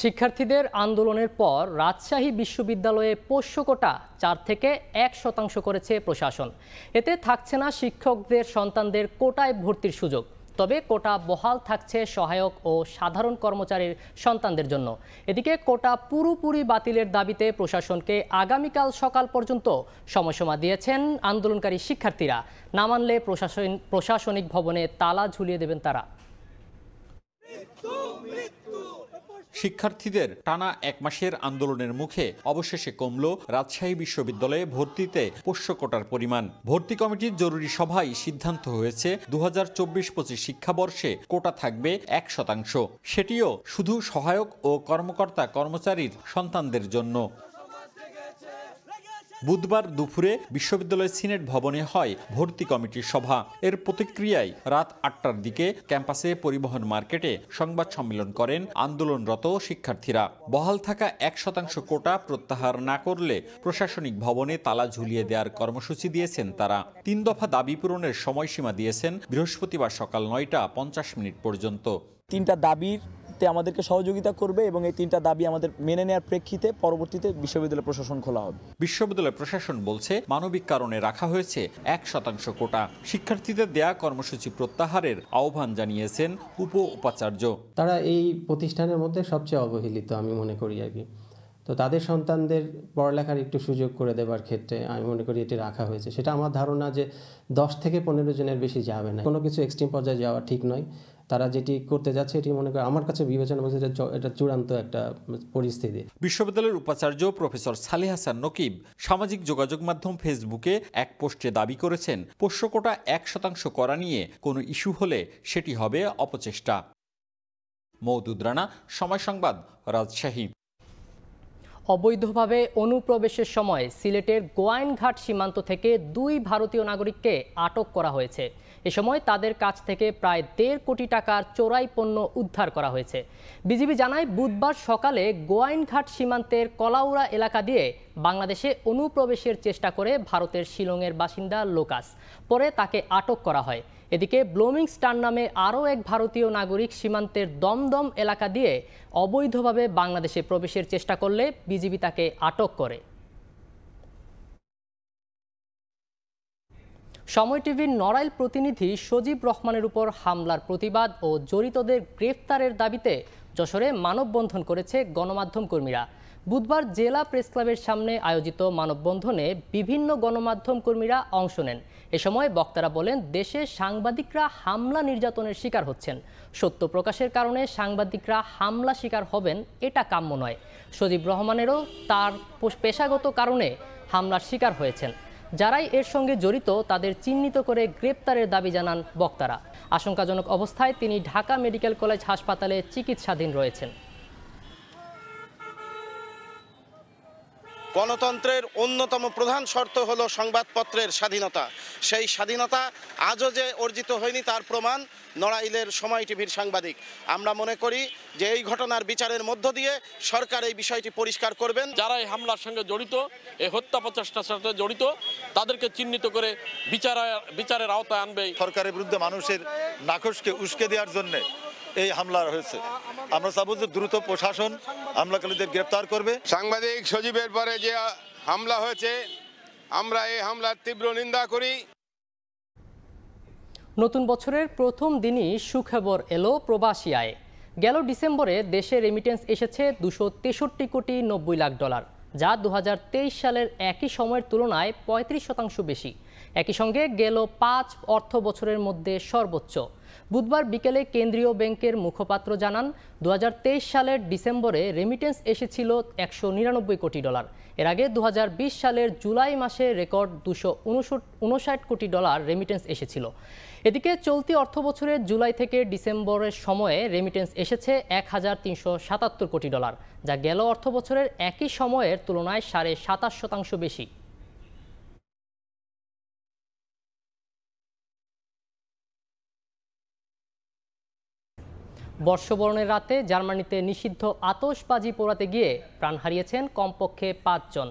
শিক্ষার্থীদের আন্দোলনের পর রাজশাহী বিশ্ববিদ্যালয়ে পোষ্য কোটা ৪ থেকে ১% করেছে প্রশাসন। এতে থাকছে না শিক্ষকদের সন্তানদের কোটায় ভর্তির সুযোগ, তবে কোটা বহাল থাকছে সহায়ক ও সাধারণ কর্মচারীর সন্তানদের জন্য। এদিকে কোটা পুরোপুরি বাতিলের দাবিতে প্রশাসনকে আগামীকাল সকাল পর্যন্ত সময়সীমা দিয়েছেন আন্দোলনকারী শিক্ষার্থীরা। না মানলে প্রশাসনিক ভবনে তালা ঝুলিয়ে দেবেন তারা। শিক্ষার্থীদের টানা ১ মাসের আন্দোলনের মুখে অবশেষে কমল রাজশাহী বিশ্ববিদ্যালয়ে ভর্তিতে পোষ্য কোটার পরিমাণ। ভর্তি কমিটির জরুরি সভায় সিদ্ধান্ত হয়েছে ২০২৪-২৫ শিক্ষাবর্ষে কোটা থাকবে ১%। সেটিও শুধু সহায়ক ও কর্মকর্তা কর্মচারীর সন্তানদের জন্য। বুধবার দুপুরে বিশ্ববিদ্যালয় সিনেট ভবনে হয় ভর্তি কমিটির সভা। এর প্রতিক্রিয়ায় রাত ৮টার দিকে ক্যাম্পাসে পরিবহন মার্কেটে সংবাদ সম্মেলন করেন আন্দোলনরত শিক্ষার্থীরা। বহাল থাকা ১% কোটা প্রত্যাহার না করলে প্রশাসনিক ভবনে তালা ঝুলিয়ে দেওয়ার কর্মসূচি দিয়েছেন তারা। ৩ দফা দাবি পূরণের সময়সীমা দিয়েছেন বৃহস্পতিবার সকাল ৯টা ৫০ মিনিট পর্যন্ত। ৩টা দাবির আমাদেরকে সহযোগিতা করবে এবং এই 3টা দাবি আমাদের মেনে নেওয়ার প্রেক্ষিতে পরবর্তীতে বিশ্ববিদ্যালয় প্রশাসন খোলা হবে। বিশ্ববিদ্যালয় প্রশাসন বলছে মানবিক কারণে রাখা হয়েছে ১% কোটা। শিক্ষার্থীদের দেয়া কর্মসূচি প্রত্যাহারের আহ্বান জানিয়েছেন উপাচার্য। তারা এই প্রতিষ্ঠানের মধ্যে সবচেয়ে অবহেলিত আমি মনে করি আর কি। তো তাদের সন্তানদের পড়ালেখার একটু সুযোগ করে দেওয়ার ক্ষেত্রে আমি মনে করি এটি রাখা হয়েছে। সেটা আমার ধারণা যে ১০ থেকে ১৫ জনের বেশি যাবে না। কোনো কিছু এক্সট্রিম পর্যায়ে যাওয়া ঠিক নয়। তারা যেটি করতে যাচ্ছে এটি মনে করি আমার কাছে বিবেচনা হচ্ছে এটা চূড়ান্ত একটা পরিস্থিতি। বিশ্ববিদ্যালয়ের উপাচার্য প্রফেসর সালেহ হাসান নকিব সামাজিক যোগাযোগ মাধ্যম ফেসবুকে এক পোস্টে দাবি করেছেন, পোষ্য কোটা ১% করা নিয়ে কোনো ইস্যু হলে সেটি হবে অপচেষ্টা। মওদুদ রানা, সময় সংবাদ, রাজশাহী। অবৈধভাবে অনুপ্রবেশের সময় সিলেটের গোয়াইনঘাট সীমান্ত থেকে 2 ভারতীয় নাগরিককে আটক করা হয়েছে। এ সময় তাদের কাছ থেকে প্রায় 1.5 কোটি টাকার চোরাই পণ্য উদ্ধার করা হয়েছে। বিজিবি জানায় বুধবার সকালে গোয়াইনঘাট সীমান্তের কলাউড়া এলাকা দিয়ে বাংলাদেশে অনুপ্রবেশের চেষ্টা করে ভারতের শিলংয়ের বাসিন্দা লোকাস, পরে তাকে আটক করা হয়। এদিকে ব্লোমিং স্টার নামে আরও এক ভারতীয় নাগরিক সীমান্তের দমদম এলাকা দিয়ে অবৈধভাবে বাংলাদেশে প্রবেশের চেষ্টা করলে বিজিবি তাকে আটক করে। সময় টিভির নড়াইল প্রতিনিধি সজীব রহমানের উপর হামলার প্রতিবাদ ও জড়িতদের গ্রেফতারের দাবিতে যশোরে মানববন্ধন করেছে গণমাধ্যম কর্মীরা। বুধবার জেলা প্রেস ক্লাবের সামনে আয়োজিত মানববন্ধনে বিভিন্ন গণমাধ্যম কর্মীরা অংশ নেন। এ সময় বক্তারা বলেন, দেশে সাংবাদিকরা হামলা নির্যাতনের শিকার হচ্ছেন। সত্য প্রকাশের কারণে সাংবাদিকরা হামলা শিকার হবেন, এটা কাম্য নয়। সজীব রহমানেরও তার পেশাগত কারণে হামলার শিকার হয়েছেন। যারাই এর সঙ্গে জড়িত তাদের চিহ্নিত করে গ্রেপ্তারের দাবি জানান বক্তারা। আশঙ্কাজনক অবস্থায় তিনি ঢাকা মেডিকেল কলেজ হাসপাতালে চিকিৎসাধীন রয়েছেন। গণতন্ত্রের অন্যতম প্রধান শর্ত হলো সংবাদপত্রের স্বাধীনতা। সেই স্বাধীনতা আজও যে অর্জিত হয়নি তার প্রমাণ নড়াইলের সময় টিভির সাংবাদিক। আমরা মনে করি যে এই ঘটনার বিচারের মধ্য দিয়ে সরকার এই বিষয়টি পরিষ্কার করবেন। যারা এই হামলার সঙ্গে জড়িত, এই হত্যা প্রচেষ্টার সাথে জড়িত, তাদেরকে চিহ্নিত করে বিচারের আওতায় আনবে। সরকারের বিরুদ্ধে মানুষের নাখোশকে উস্কে দেওয়ার জন্য এই হামলা হয়েছে। আমরা চাবো যে দ্রুত প্রশাসন হামলাকারীদের গ্রেপ্তার করবে। সাংবাদিক সজীবের পরে যে হামলা হয়েছে, আমরা এই হামলার তীব্র নিন্দা করি। নতুন বছরের প্রথম দিনই সুখবর এলো প্রবাসী আয়ে। গেল ডিসেম্বরে দেশে রেমিটেন্স এসেছে $263 কোটি 90 লাখ, যা 2023 সালের একই সময়ের তুলনায় 35% বেশি। একই সঙ্গে গেল 5 অর্থ বছরের মধ্যে সর্বোচ্চ। বুধবার বিকেলে কেন্দ্রীয় ব্যাংকের মুখপাত্র জানান, 2023 সালের ডিসেম্বরে রেমিটেন্স এসেছিল $199 কোটি। এর আগে 2020 সালের জুলাই মাসে রেকর্ড $259 কোটি রেমিটেন্স এসেছিল। এদিকে চলতি অর্থ বছরের জুলাই থেকে ডিসেম্বরের সময়ে রেমিটেন্স এসেছে $1377 কোটি, যা গেল অর্থ বছরের একই সময়ের তুলনায় 27.5% বেশি। বর্ষবরণের রাতে জার্মানিতে নিষিদ্ধ আতশবাজি পোড়াতে গিয়ে প্রাণ হারিয়েছেন কমপক্ষে 5 জন,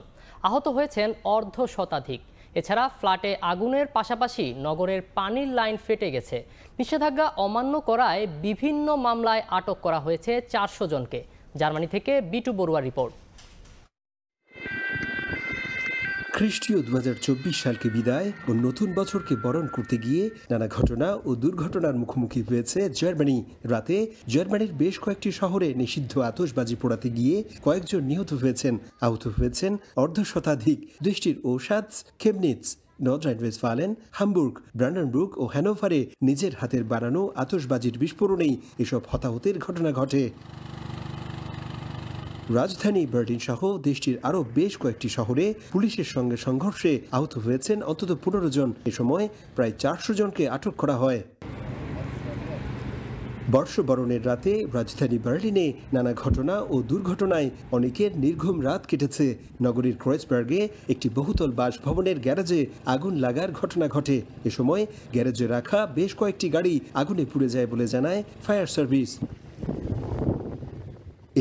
আহত হয়েছেন অর্ধশতাধিক। এছাড়া ফ্ল্যাটে আগুনের পাশাপাশি নগরের পানির লাইন ফেটে গেছে। নিষেধাজ্ঞা অমান্য করায় বিভিন্ন মামলায় আটক করা হয়েছে 400 জনকে। জার্মানি থেকে বিটু বড়ুয়ার রিপোর্ট। খ্রিস্টীয় 2024 সালকে বিদায় ও নতুন বছরকে বরণ করতে গিয়ে নানা ঘটনা ও দুর্ঘটনার মুখোমুখি হয়েছে জার্মানি। রাতে জার্মানির বেশ কয়েকটি শহরে নিষিদ্ধ আতশবাজি পোড়াতে গিয়ে কয়েকজন নিহত হয়েছেন, আহত হয়েছেন অর্ধশতাধিক। দেশটির ওশাৎস, খেমনিৎস, নর্ডরাইন-ওয়েস্টফালেন, হামবুর্গ, ব্রান্ডেনবুর্গ ও হ্যানোভারে নিজের হাতের বানানো আতশবাজির বিস্ফোরণেই এসব হতাহতের ঘটনা ঘটে। রাজধানী বার্লিন সহ দেশটির আরও বেশ কয়েকটি শহরে পুলিশের সঙ্গে সংঘর্ষে আহত হয়েছেন অন্তত 15 জন। এ সময় প্রায় 400 জনকে আটক করা হয়। বর্ষবরণের রাতে রাজধানী বার্লিনে নানা ঘটনা ও দুর্ঘটনায় অনেকের নির্ঘুম রাত কেটেছে। নগরীর ক্রয়েসবার্গে একটি বহুতল বাসভবনের গ্যারেজে আগুন লাগার ঘটনা ঘটে। এ সময় গ্যারেজে রাখা বেশ কয়েকটি গাড়ি আগুনে পুড়ে যায় বলে জানায় ফায়ার সার্ভিস।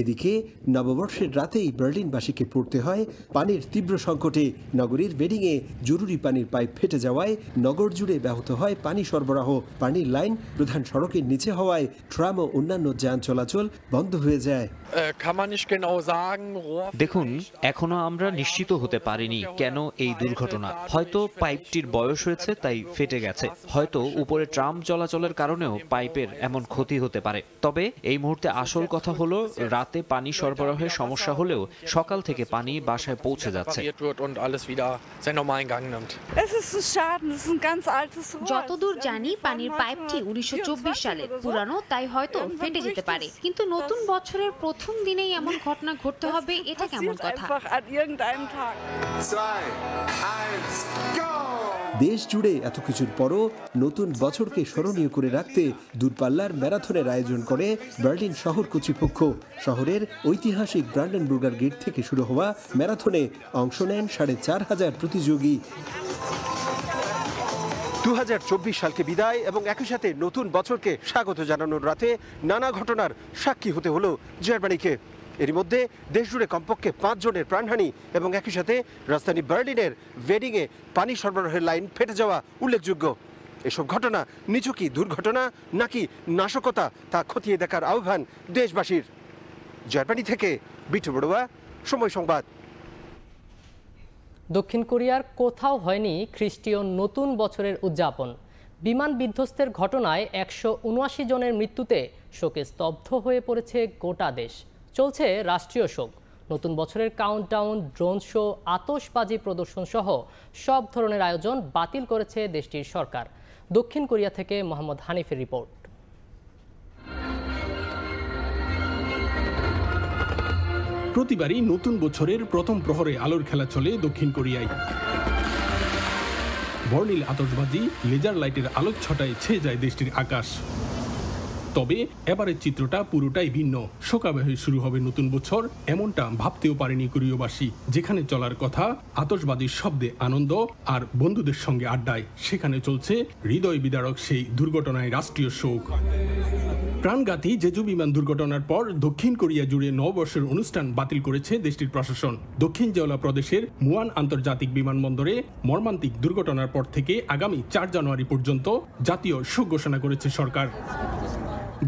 এদিকে নববর্ষের রাতেই বার্লিনবাসীকে পড়তে হয় পানির তীব্র সংকটে। নগরীর বেডিংয়ে জরুরি পানির পাইপ ফেটে যাওয়ায় নগর জুড়ে ব্যাহত হয় পানি সরবরাহ। পানির লাইন প্রধান সড়কের নিচে হওয়ায় ট্রাম ও অন্যান্য যান চলাচল বন্ধ হয়ে যায়। দেখুন, এখনো আমরা নিশ্চিত হতে পারিনি কেন এই দুর্ঘটনা। হয়তো পাইপটির বয়স হয়েছে তাই ফেটে গেছে, হয়তো উপরে ট্রাম চলাচলের কারণেও পাইপের এমন ক্ষতি হতে পারে। তবে এই মুহূর্তে আসল কথা হলো, রাতে পানি সরবরাহের সমস্যা হলেও সকাল থেকে পানি বাসায় পৌঁছে যাচ্ছে। যতদূর জানি পানির পাইপটি 1924 সালের পুরানো, তাই হয়তো ফেটে যেতে পারে। কিন্তু নতুন বছরের প্রথম দিনেই এমন ঘটনা ঘটতে হবে, এটা কেমন কথা? দেশ জুড়ে এত কিছুর পরও নতুন বছরকে স্মরণীয় করে রাখতে দূরপাল্লার ম্যারাথনের আয়োজন করে বার্লিন শহর কর্তৃপক্ষ। শহরের ঐতিহাসিক ব্রান্ডেনবুর্গার গেট থেকে শুরু হওয়া ম্যারাথনে অংশ নেন 4500 প্রতিযোগী। 2024 সালকে বিদায় এবং একই সাথে নতুন বছরকে স্বাগত জানানোর রাতে নানা ঘটনার সাক্ষী হতে হলো জার্মানিকে। এর মধ্যে দেশজুড়ে কমপক্ষে 5 জনের প্রাণহানি এবং একই সাথে রাজধানী বার্লিনের ভেডিংয়ে পানি সরবরাহের লাইন ফেটে যাওয়া উল্লেখযোগ্য। এসব ঘটনা নিছকই দুর্ঘটনা নাকি নাশকতা তা খতিয়ে দেখার আহ্বান দেশবাসীর। জার্মানি থেকে বিটু বড়ুয়া, সময় সংবাদ। দক্ষিণ কোরিয়ার কোথাও হয়নি খ্রিস্টীয় নতুন বছরের উদযাপন। বিমান বিধ্বস্তের ঘটনায় 179 জনের মৃত্যুতে শোকে স্তব্ধ হয়ে পড়েছে গোটা দেশ। চলছে রাষ্ট্রীয় শোক। নতুন বছরের কাউন্টডাউন, ড্রোন শো, আতশবাজি প্রদর্শন সহ সব ধরনের আয়োজন বাতিল করেছে দেশটির সরকার। দক্ষিণ কোরিয়া থেকে মোহাম্মদ হানিফের রিপোর্ট। প্রতিবারই নতুন বছরের প্রথম প্রহরে আলোর খেলা চলে দক্ষিণ কোরিয়ায়। বর্ণিল আতশবাজি, লেজার লাইটের আলোক ছটায় ছেয়ে যায় দেশটির আকাশ। তবে এবারের চিত্রটা পুরোটাই ভিন্ন। শোকাবহে শুরু হবে নতুন বছর, এমনটা ভাবতেও পারেনি কোরিয়াবাসী। যেখানে চলার কথা আতশবাজির শব্দে আনন্দ আর বন্ধুদের সঙ্গে আড্ডায়, সেখানে চলছে হৃদয় বিদারক সেই দুর্ঘটনায় রাষ্ট্রীয় শোক। প্রাণঘাতী জেজু বিমান দুর্ঘটনার পর দক্ষিণ কোরিয়া জুড়ে নববর্ষের অনুষ্ঠান বাতিল করেছে দেশটির প্রশাসন। দক্ষিণ জেওলা প্রদেশের মুয়ান আন্তর্জাতিক বিমানবন্দরে মর্মান্তিক দুর্ঘটনার পর থেকে আগামী 4 জানুয়ারি পর্যন্ত জাতীয় শোক ঘোষণা করেছে সরকার।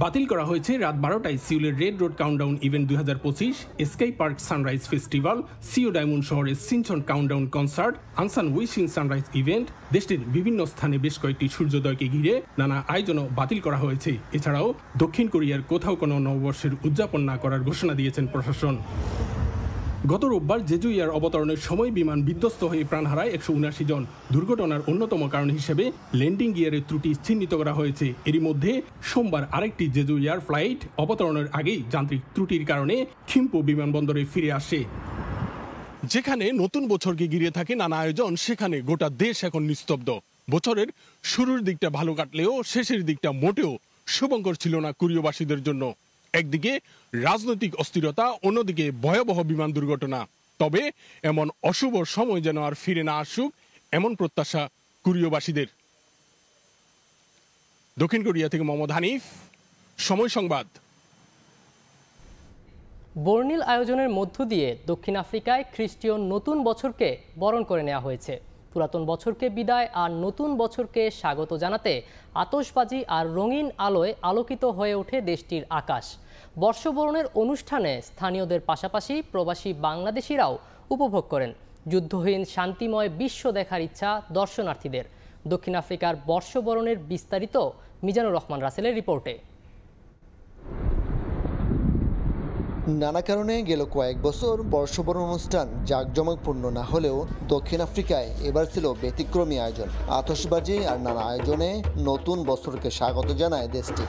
বাতিল করা হয়েছে রাত 12টায় সিউলের red road countdown event 2025, sky park sunrise festival, সিও ডায়মন্ড শহরের Sinchon countdown concert, Ansan wishing sunrise event. দেশটির বিভিন্ন স্থানে বেশ কয়েকটি সূর্যোদয়কে ঘিরে নানা আয়োজনও বাতিল করা হয়েছে। এছাড়াও দক্ষিণ কোরিয়ার কোথাও কোনো নববর্ষের উদযাপন না করার ঘোষণা দিয়েছেন প্রশাসন। গত রোববার জেজু এয়ার অবতরণের সময় বিমান বিধ্বস্ত হয়ে প্রাণ হারায় 179 জন। দুর্ঘটনার অন্যতম কারণ হিসেবে ল্যান্ডিং গিয়ারের ত্রুটি চিহ্নিত করা হয়েছে। এরই মধ্যে সোমবার আরেকটি জেজু এয়ার ফ্লাইট অবতরণের আগেই যান্ত্রিক ত্রুটির কারণে থিম্পু বিমানবন্দরে ফিরে আসে। যেখানে নতুন বছরকে ঘিরে থাকে নানা আয়োজন, সেখানে গোটা দেশ এখন নিস্তব্ধ। বছরের শুরুর দিকটা ভালো কাটলেও শেষের দিকটা মোটেও শুভঙ্কর ছিল না কোরিয়াবাসীদের জন্য। একদিকে রাজনৈতিক অস্থিরতা, অন্যদিকে ভয়াবহ বিমান দুর্ঘটনা। তবে এমন অশুভ সময় যেন আর ফিরে না আসুক, এমন প্রত্যাশা কোরিয়াবাসীদের। দক্ষিণ কোরিয়া থেকে মোহাম্মদ হানিফ, সময় সংবাদ। বর্ণিল আয়োজনের মধ্য দিয়ে দক্ষিণ আফ্রিকায় খ্রিস্টীয় নতুন বছরকে বরণ করে নেওয়া হয়েছে। পুরাতন বছরকে বিদায় আর নতুন বছরকে স্বাগত জানাতে আতশবাজি আর রঙিন আলোয় আলোকিত হয়ে ওঠে দেশটির আকাশ। বর্ষবরণের অনুষ্ঠানে স্থানীয়দের পাশাপাশি প্রবাসী বাংলাদেশিরাও উপভোগ করেন। যুদ্ধহীন শান্তিময় বিশ্ব দেখার ইচ্ছা দর্শনার্থীদের। দক্ষিণ আফ্রিকার বর্ষবরণের বিস্তারিত মিজানুর রহমান রাসেলের রিপোর্টে। নানা কারণে গেল কয়েক বছর বর্ষবরণ অনুষ্ঠান জাঁকজমকপূর্ণ না হলেও দক্ষিণ আফ্রিকায় এবার ছিল ব্যতিক্রমী আয়োজন। আতশবাজি আর নানা আয়োজনে নতুন বছরকে স্বাগত জানায় দেশটি।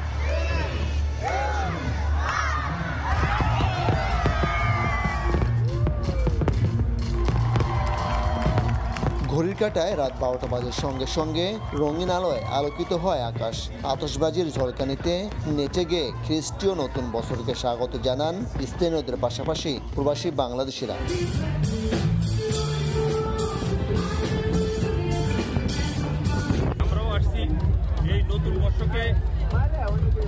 ঘড়ির কাঁটায় রাত 12টা বাজের সঙ্গে সঙ্গে রঙিন আলোয় আলোকিত হয় আকাশ। আতশবাজির ঝলকানিতে নেচে গিয়ে খ্রিস্টীয় নতুন বছরকে স্বাগত জানান স্থানীয়দের পাশাপাশি প্রবাসী বাংলাদেশিরা। আমরাও আসছি এই নতুন বর্ষকে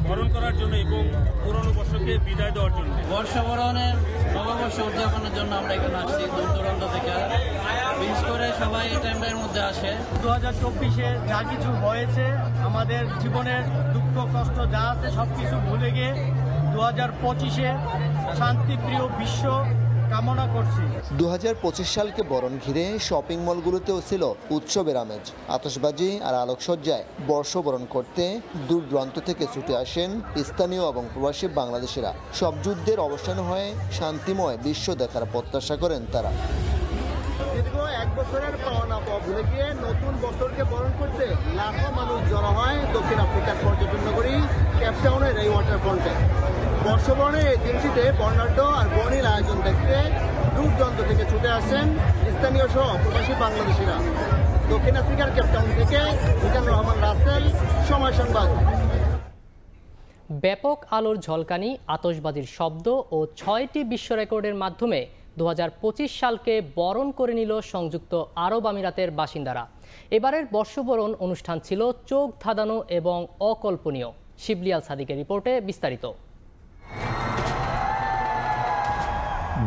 বরণ করার জন্য এবং পুরনো বর্ষকে বিদায় দেওয়ার জন্য। বর্ষবরণের নববর্ষ উদযাপনের জন্য আমরা এখানে আসছি দূর দূরান্ত থেকে। বিশেষ করে সবাই এই টাইমটার মধ্যে আসে। 2024-এ যা কিছু হয়েছে, আমাদের জীবনের দুঃখ কষ্ট যা আছে সবকিছু ভুলে গিয়ে 2025-এ শান্তিপ্রিয় বিশ্ব কামনা করছি। 2025 সালকে বরণ ঘিরে শপিং মলগুলোতেও ছিল উৎসবের আমেজ। আতশবাজি আর আলোকসজ্জায় বর্ষবরণ করতে দূর দূরান্ত থেকে ছুটে আসেন স্থানীয় এবং প্রবাসী বাংলাদেশিরা। সব যুদ্ধের অবসান হয়ে শান্তিময় বিশ্ব দেখার প্রত্যাশা করেন তারা। দীর্ঘ 1 বছরের পাওনা পাওয়া ভুলে গিয়ে নতুন বছরকে বরণ করতে লাখো মানুষ জড়ো হয় দক্ষিণ আফ্রিকার পর্যটন নগরী কেপটাউনের এই ওয়াটারফ্রন্টে। বর্ষবরণের এই দিনটিতে বর্ণাঢ্য আর বর্ণিল আয়োজন দেখতে দূর দূরান্ত থেকে ছুটে আসেন স্থানীয় সহ প্রবাসী বাংলাদেশিরা। দক্ষিণ আফ্রিকার কেপটাউন থেকে মিজানুর রহমান রাসেল, সময় সংবাদ। ব্যাপক আলোর ঝলকানি, আতশবাজির শব্দ ও 6টি বিশ্ব রেকর্ডের মাধ্যমে 2025 সালকে বরণ করে নিল সংযুক্ত আরব আমিরাতের বাসিন্দারা। এবারের বর্ষবরণ অনুষ্ঠান ছিল চোখ ধাঁধানো এবং অকল্পনীয়। শিবলি আল সাদিকের রিপোর্টে বিস্তারিত।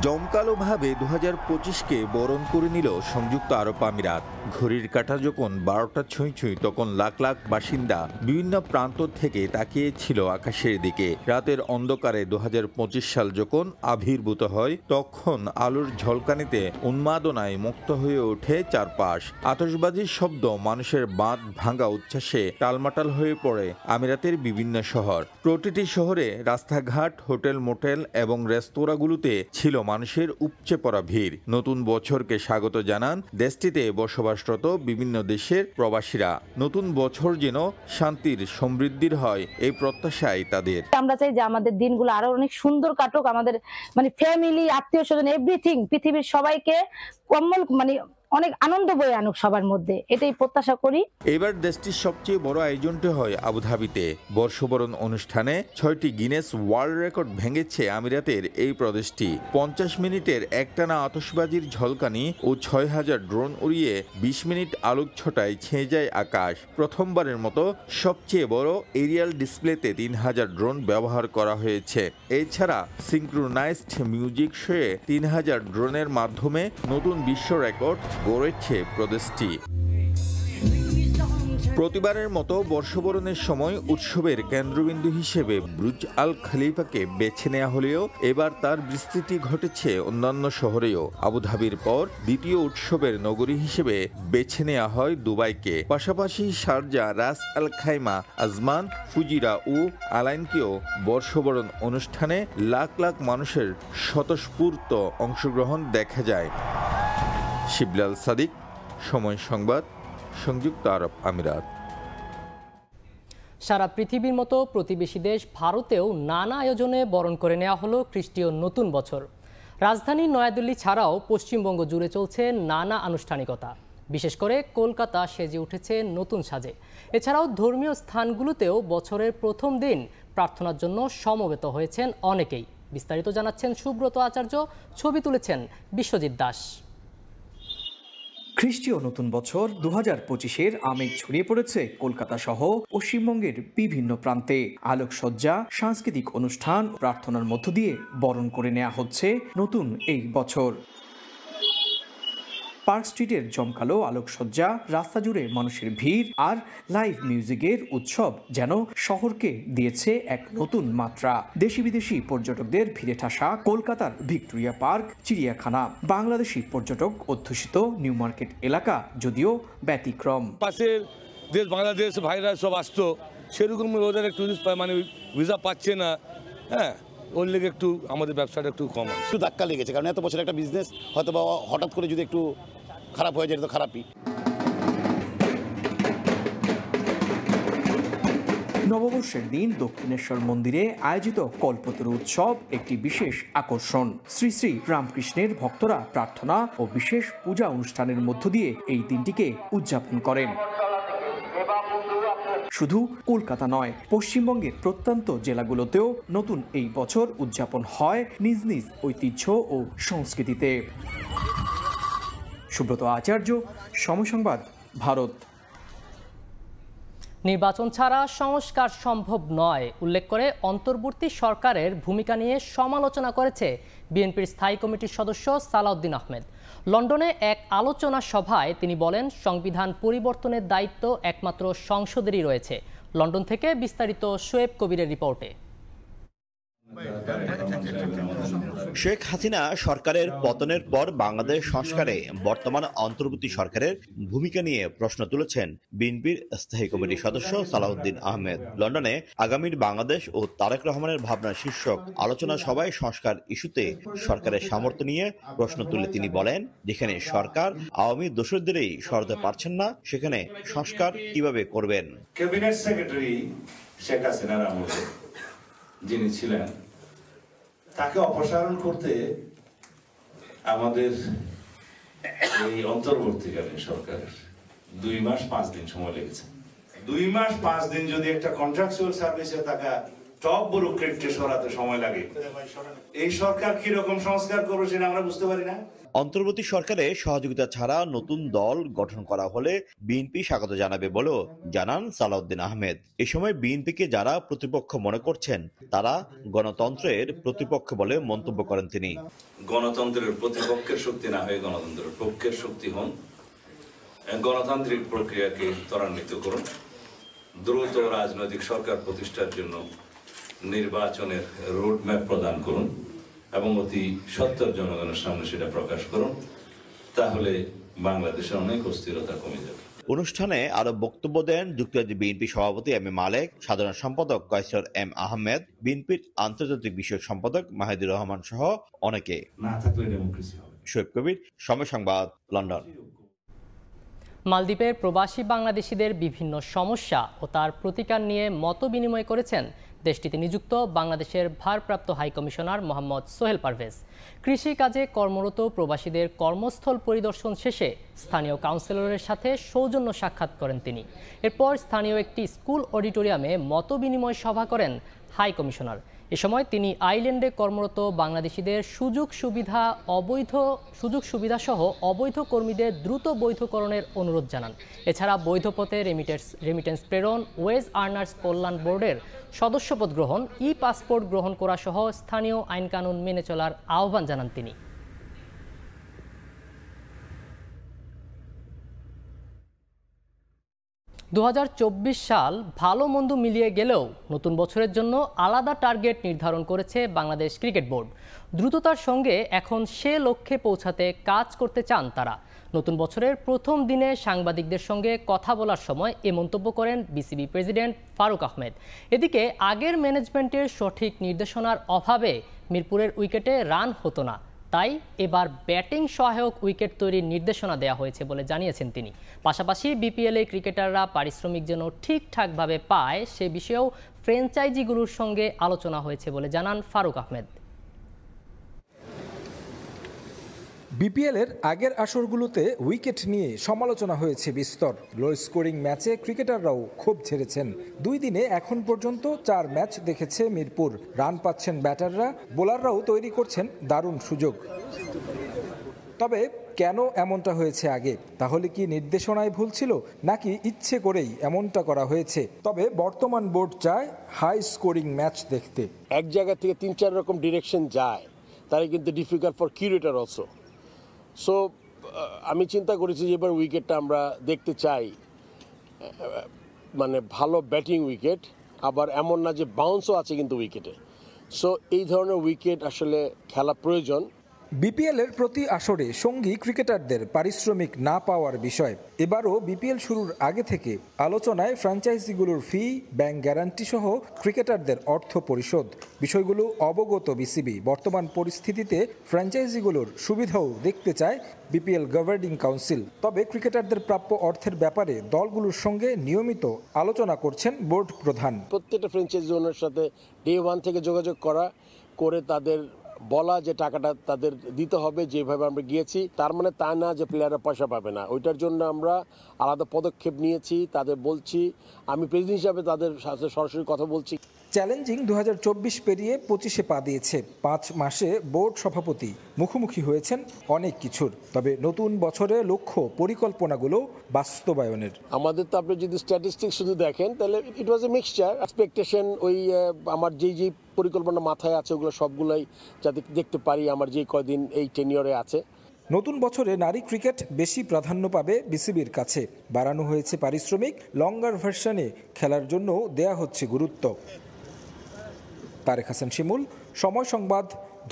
জমকালোভাবে 2025কে বরণ করে নিল সংযুক্ত আরব আমিরাত। ঘড়ির কাঁটা যখন 12টা ছুঁই তখন লাখ লাখ বাসিন্দা বিভিন্ন প্রান্ত থেকে তাকিয়েছিল আকাশের দিকে। রাতের অন্ধকারে 2025 সাল যখন আবির্ভূত হয় তখন আলোর ঝলকানিতে উন্মাদনায় মুক্ত হয়ে ওঠে চারপাশ। আতশবাজির শব্দ, মানুষের বাঁধ ভাঙা উচ্ছ্বাসে টালমাটাল হয়ে পড়ে আমিরাতের বিভিন্ন শহর। প্রতিটি শহরে রাস্তাঘাট, হোটেল, মোটেল এবং রেস্তোরাঁগুলোতে ছিল মানুষের উপচে পড়া ভিড়। নতুন বছরকে স্বাগত জানান দেশটিতে বসবাসরত বিভিন্ন দেশের প্রবাসীরা। নতুন বছর যেন শান্তির, সমৃদ্ধির হয় এই প্রত্যাশাই তাদের। আমরা চাই যে আমাদের দিনগুলো আরো অনেক সুন্দর কাটুক, আমাদের ফ্যামিলি, আত্মীয় স্বজন, এভরিথিং, পৃথিবীর সবাইকে কম্বল অনেক আনন্দ বয়ে আনুক সবার মধ্যে, এটাই প্রত্যাশা করি। এবার দেশটির সবচেয়ে বড় আয়োজনটি হয় আবুধাবিতে। বর্ষবরণ অনুষ্ঠানে 6টি গিনেস ওয়ার্ল্ড রেকর্ড ভেঙেছে আমিরাতের এই প্রদেশটি। 50 মিনিটের একটানা আতশবাজির ঝলকানি ও 6000 ড্রোন উড়িয়ে 20 মিনিট আলোক ছটায় ছেয়ে যায় আকাশ। প্রথমবারের মতো সবচেয়ে বড় এরিয়াল ডিসপ্লেতে 3000 ড্রোন ব্যবহার করা হয়েছে। এছাড়া সিঙ্ক্রোনাইজড মিউজিক শোয়ে 3000 ড্রোনের মাধ্যমে নতুন বিশ্ব রেকর্ড গড়েছে প্রদেশটি। প্রতিবারের মতো বর্ষবরণের সময় উৎসবের কেন্দ্রবিন্দু হিসেবে বুর্জ আল খলিফাকে বেছে নেওয়া হলেও এবার তার বিস্তৃতি ঘটেছে অন্যান্য শহরেও। আবুধাবির পর দ্বিতীয় উৎসবের নগরী হিসেবে বেছে নেওয়া হয় দুবাইকে। পাশাপাশি শারজা, রাস আল খাইমা, আজমান, ফুজিরা ও আলাইনকেও বর্ষবরণ অনুষ্ঠানে লাখ লাখ মানুষের স্বতঃস্ফূর্ত অংশগ্রহণ দেখা যায়। শিবলি আল সাদিক, সময় সংবাদ, সংযুক্ত আরব আমিরাত। সারা পৃথিবীর মতো প্রতিবেশী দেশ ভারতেও নানা আয়োজনে বরণ করে নেওয়া হলো খ্রিস্টীয় নতুন বছর। রাজধানী নয়াদিল্লি ছাড়াও পশ্চিমবঙ্গ জুড়ে চলছে নানা আনুষ্ঠানিকতা। বিশেষ করে কলকাতা সেজে উঠেছে নতুন সাজে। এছাড়াও ধর্মীয় স্থানগুলোতেও বছরের প্রথম দিন প্রার্থনার জন্য সমবেত হয়েছেন অনেকেই। বিস্তারিত জানাচ্ছেন সুব্রত আচার্য, ছবি তুলেছেন বিশ্বজিৎ দাস। খ্রিস্টীয় নতুন বছর 2025-এর আমেজ ছড়িয়ে পড়েছে কলকাতা সহ পশ্চিমবঙ্গের বিভিন্ন প্রান্তে। আলোকসজ্জা, সাংস্কৃতিক অনুষ্ঠান, প্রার্থনার মধ্য দিয়ে বরণ করে নেওয়া হচ্ছে নতুন এই বছর। পার্ক স্ট্রিটের জমকালো আলোকসজ্জা, রাস্তা জুড়ে মানুষের ভিড় আর লাইভ মিউজিকের উৎসব যেন শহরকে দিয়েছে এক নতুন মাত্রা। দেশি বিদেশি পর্যটকদের ভিড়ে ঠাসা কলকাতার ভিক্টোরিয়া পার্ক, চিড়িয়াখানা, বাংলাদেশি পর্যটক অধ্যুষিত নিউ মার্কেট এলাকা যদিও ব্যতিক্রম। পাশের দেশ বাংলাদেশ ভাইরা সব আসতো, সেরকম ওদের একটু ভিসা পাচ্ছে না, হ্যাঁ, ওর লেগে একটু আমাদের ব্যবসাটা একটু কম, একটু ধাক্কা লেগেছে। কারণ এত বছর একটা বিজনেস হয়তো বা হঠাৎ করে যদি একটু খারাপ হয়ে যায় তো খারাপই। নববর্ষের দিন দক্ষিণেশ্বর মন্দিরে আয়োজিত কল্পতরু উৎসব একটি বিশেষ আকর্ষণ। শ্রী শ্রী রামকৃষ্ণের ভক্তরা প্রার্থনা ও বিশেষ পূজা অনুষ্ঠানের মধ্য দিয়ে এই দিনটিকে উদযাপন করেন। শুধু কলকাতা নয়, পশ্চিমবঙ্গের প্রত্যন্ত জেলাগুলোতেও নতুন এই বছর উদযাপন হয় নিজ নিজ ঐতিহ্য ও সংস্কৃতিতে। সুব্রত আচার্য, সময় সংবাদ, ভারত। নির্বাচন ছাড়া সংস্কার সম্ভব নয় উল্লেখ করে অন্তর্বর্তী সরকারের ভূমিকা নিয়ে সমালোচনা করেছে বিএনপির স্থায়ী কমিটির সদস্য সালাউদ্দিন আহমেদ। লন্ডনে এক আলোচনা সভায় তিনি বলেন, সংবিধান পরিবর্তনের দায়িত্ব একমাত্র সংসদেরই রয়েছে। লন্ডন থেকে বিস্তারিত শোয়েব কবিরের রিপোর্টে। শেখ হাসিনা সরকারের পতনের পর বাংলাদেশ সংস্কারে বর্তমান অন্তর্বর্তী সরকারের ভূমিকা নিয়ে প্রশ্ন তুলেছেন বিএনপির স্থায়ী কমিটির সদস্য সালাউদ্দিন আহমেদ। লন্ডনে আগামীর বাংলাদেশ ও তারেক রহমানের ভাবনা শীর্ষক আলোচনা সভায় সংস্কার ইস্যুতে সরকারের সামর্থ্য নিয়ে প্রশ্ন তুলে তিনি বলেন, যেখানে সরকার আওয়ামী দোসরদেরই সরাতে পারছেন না, সেখানে সংস্কার কিভাবে করবেন? ক্যাবিনেট সেক্রেটারি শেখ হাসিনার আমলে যিনি ছিলেন, তাকে অপসারণ করতে আমাদের এই অন্তর্বর্তীকালীন সরকারের 2 মাস 5 দিন সময় লেগেছে। 2 মাস 5 দিন যদি একটা কন্ট্রাকচুয়াল সার্ভিসে থাকা টপ ব্যুরোক্রেটকে সরাতে সময় লাগে। এই সরকার কি রকম সংস্কার করবে সেটা আমরা বুঝতে পারি না। অন্তর্বর্তী সরকারে সহযোগিতা ছাড়া নতুন দল গঠন করা হলে বিএনপি স্বাগত জানাবে বলেও জানান সালাউদ্দিন আহমেদ। এ সময় বিএনপিকে যারা প্রতিপক্ষ মনে করছেন তারা গণতন্ত্রের প্রতিপক্ষ বলে মন্তব্য করেন তিনি। গণতন্ত্রের প্রতিপক্ষের শক্তি না হয়ে গণতন্ত্রের পক্ষের শক্তি হন। গণতান্ত্রিক প্রক্রিয়াকে ত্বরান্বিত করুন। দ্রুত রাজনৈতিক সরকার প্রতিষ্ঠার জন্য নির্বাচনের রোডম্যাপ প্রদান করুন এবং অতি সত্তর জনগণের সামনে সেটা প্রকাশ করুন। তাহলে বাংলাদেশে অনেক অস্থিরতা কমে যাবে। অনুষ্ঠানে আরো বক্তব্য দেন যুক্তরাজ্য বিএনপি সভাপতি এম এ মালেক, সাধারণ সম্পাদক কয়সর এম আহমেদ, বিএনপির আন্তর্জাতিক বিষয়ক সম্পাদক মাহিদুর রহমান সহ অনেকে। না থাকলে ডেমোক্রেসি হবে। শোয়েব কবির, সময় সংবাদ, লন্ডন। মালদ্বীপের প্রবাসী বাংলাদেশিদের বিভিন্ন সমস্যা ও তার প্রতিকার নিয়ে মত বিনিময় করেছেন দেশটিতে নিযুক্ত বাংলাদেশের ভারপ্রাপ্ত হাইকমিশনার মোহাম্মদ সোহেল পারভেজ। কৃষি কাজে কর্মরত প্রবাসীদের কর্মস্থল পরিদর্শন শেষে স্থানীয় কাউন্সিলরের সাথে সৌজন্য সাক্ষাৎ করেন তিনি। এরপর স্থানীয় একটি স্কুল অডিটোরিয়ামে মত বিনিময় সভা করেন হাইকমিশনার। এ সময় তিনি আইল্যান্ডে কর্মরত বাংলাদেশিদের সুযোগ সুবিধা সহ অবৈধ কর্মীদের দ্রুত বৈধকরণের অনুরোধ জানান। এছাড়া বৈধ পথে রেমিটেন্স প্রেরণ, ওয়েজ আর্নার্স কল্যাণ বোর্ডের সদস্যপদ গ্রহণ, ই পাসপোর্ট গ্রহণ করা সহ স্থানীয় আইনকানুন মেনে চলার আহ্বান জানান তিনি। দু সাল ভালো মন্দ মিলিয়ে গেলেও নতুন বছরের জন্য আলাদা টার্গেট নির্ধারণ করেছে বাংলাদেশ ক্রিকেট বোর্ড। দ্রুততার সঙ্গে এখন সে লক্ষ্যে পৌঁছাতে কাজ করতে চান তারা। নতুন বছরের প্রথম দিনে সাংবাদিকদের সঙ্গে কথা বলার সময় এ মন্তব্য করেন বিসিবি প্রেসিডেন্ট ফারুক আহমেদ। এদিকে আগের ম্যানেজমেন্টের সঠিক নির্দেশনার অভাবে মিরপুরের উইকেটে রান হতো না, তাই এবার ব্যাটিং সহায়ক উইকেট তৈরির নির্দেশনা দেওয়া হয়েছে বলে জানিয়েছেন তিনি। পাশাপাশি বিপিএলে ক্রিকেটাররা পারিশ্রমিক যেন ঠিকঠাকভাবে পায় সে বিষয়েও ফ্র্যাঞ্চাইজিগুলোর সঙ্গে আলোচনা হয়েছে বলে জানান ফারুক আহমেদ। বিপিএলের আগের আসরগুলোতে উইকেট নিয়ে সমালোচনা হয়েছে বিস্তর। লো স্কোরিং ম্যাচে ক্রিকেটাররাও ক্ষোভ ঝেড়েছেন। 2 দিনে এখন পর্যন্ত 4 ম্যাচ দেখেছে মিরপুর। রান পাচ্ছেন ব্যাটাররা, বোলাররাও তৈরি করছেন দারুণ সুযোগ। তবে কেন এমনটা হয়েছে আগে? তাহলে কি নির্দেশনায় ভুল ছিল, নাকি ইচ্ছে করেই এমনটা করা হয়েছে? তবে বর্তমান বোর্ড চায় হাই স্কোরিং ম্যাচ দেখতে। এক জায়গা থেকে 3-4 রকম ডিরেকশন যায়, তাই কিন্তু difficult for curator also. So আমি চিন্তা করেছি যে এবার উইকেটটা আমরা দেখতে চাই মানে ভালো ব্যাটিং উইকেট, আবার এমন না যে বাউন্সও আছে কিন্তু উইকেটে। সো এই ধরনের উইকেট আসলে খেলা প্রয়োজন। বিপিএলের প্রতি আসরে সঙ্গী ক্রিকেটারদের পারিশ্রমিক না পাওয়ার বিষয় এবারও বিপিএল শুরুর আগে থেকে আলোচনায় ফ্র্যাঞ্চাইজিগুলোর ফি, ব্যাংক গ্যারান্টি সহ ক্রিকেটারদের অর্থ পরিশোধ বিষয়গুলো অবগত বিসিবি। বর্তমান পরিস্থিতিতে ফ্র্যাঞ্চাইজিগুলোর সুবিধাও দেখতে চায় বিপিএল গভর্নিং কাউন্সিল। তবে ক্রিকেটারদের প্রাপ্য অর্থের ব্যাপারে দলগুলোর সঙ্গে নিয়মিত আলোচনা করছেন বোর্ড প্রধান। প্রত্যেকটা ফ্র্যাঞ্চাইজি ওনার সাথে ডে 1 থেকে যোগাযোগ করে তাদের বলা যে টাকাটা তাদের দিতে হবে যেভাবে আমরা গিয়েছি। তার মানে তা না যে প্লেয়াররা পয়সা পাবে না, ওইটার জন্য আমরা আলাদা পদক্ষেপ নিয়েছি, তাদের বলছি। আমি প্রেসিডেন্ট হিসাবে তাদের সাথে সরাসরি কথা বলছি। চ্যালেঞ্জিং 2024 পেরিয়ে 25-এ পা দিয়েছে। 5 মাসে বোর্ড সভাপতি মুখোমুখি হয়েছেন অনেক কিছুর। তবে নতুন বছরে লক্ষ্য পরিকল্পনাগুলো বাস্তবায়নের। আমাদের তো আপনি যদি স্ট্যাটিস্টিক্স শুধু দেখেন তাহলে ইট ওয়াজ এ মিক্সচার এক্সপেকটেশন। ওই আমার যেই পরিকল্পনা মাথায় আছে ওগুলো সবগুলোই যাতে দেখতে পারি আমার যে কয়দিন এই টেনিয়রে আছে। নতুন বছরে নারী ক্রিকেট বেশি প্রাধান্য পাবে বিসিবির কাছে। বাড়ানো হয়েছে পারিশ্রমিক, লঙ্গার ভার্সনে খেলার জন্য দেয়া হচ্ছে গুরুত্ব। তারেক হাসান শিমুল, সময় সংবাদ,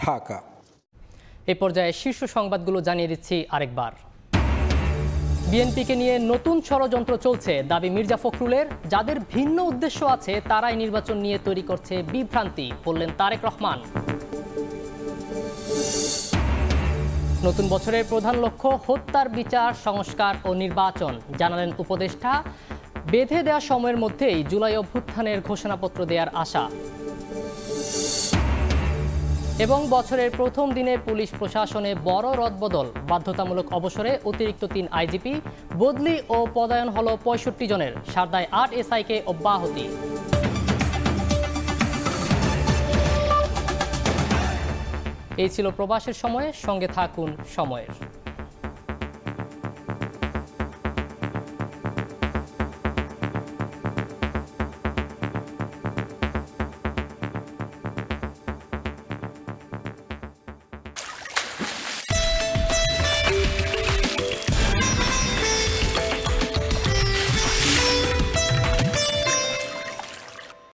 ঢাকা। এই পর্যায়ে শীর্ষ সংবাদগুলো জানিয়ে দিচ্ছি আরেকবার। বিএনপিকে নিয়ে নতুন ষড়যন্ত্র চলছে দাবি মির্জা ফখরুলের। যাদের ভিন্ন উদ্দেশ্য আছে তারাই নির্বাচন নিয়ে তৈরি করছে বিভ্রান্তি, বললেন তারেক রহমান। নতুন বছরের প্রধান লক্ষ্য হত্যার বিচার, সংস্কার ও নির্বাচন, জানালেন উপদেষ্টা। বেঁধে দেওয়া সময়ের মধ্যেই জুলাই অভ্যুত্থানের ঘোষণাপত্র দেওয়ার আশা। এবং বছরের প্রথম দিনে পুলিশ প্রশাসনে বড় রদবদল, বাধ্যতামূলক অবসরে অতিরিক্ত 3 আইজিপি, বদলি ও পদায়ন হলো 65 জনের, সারদায় 8 এসআইকে অব্যাহতি। এই ছিল প্রবাসের সময়ে, সঙ্গে থাকুন সময়ের।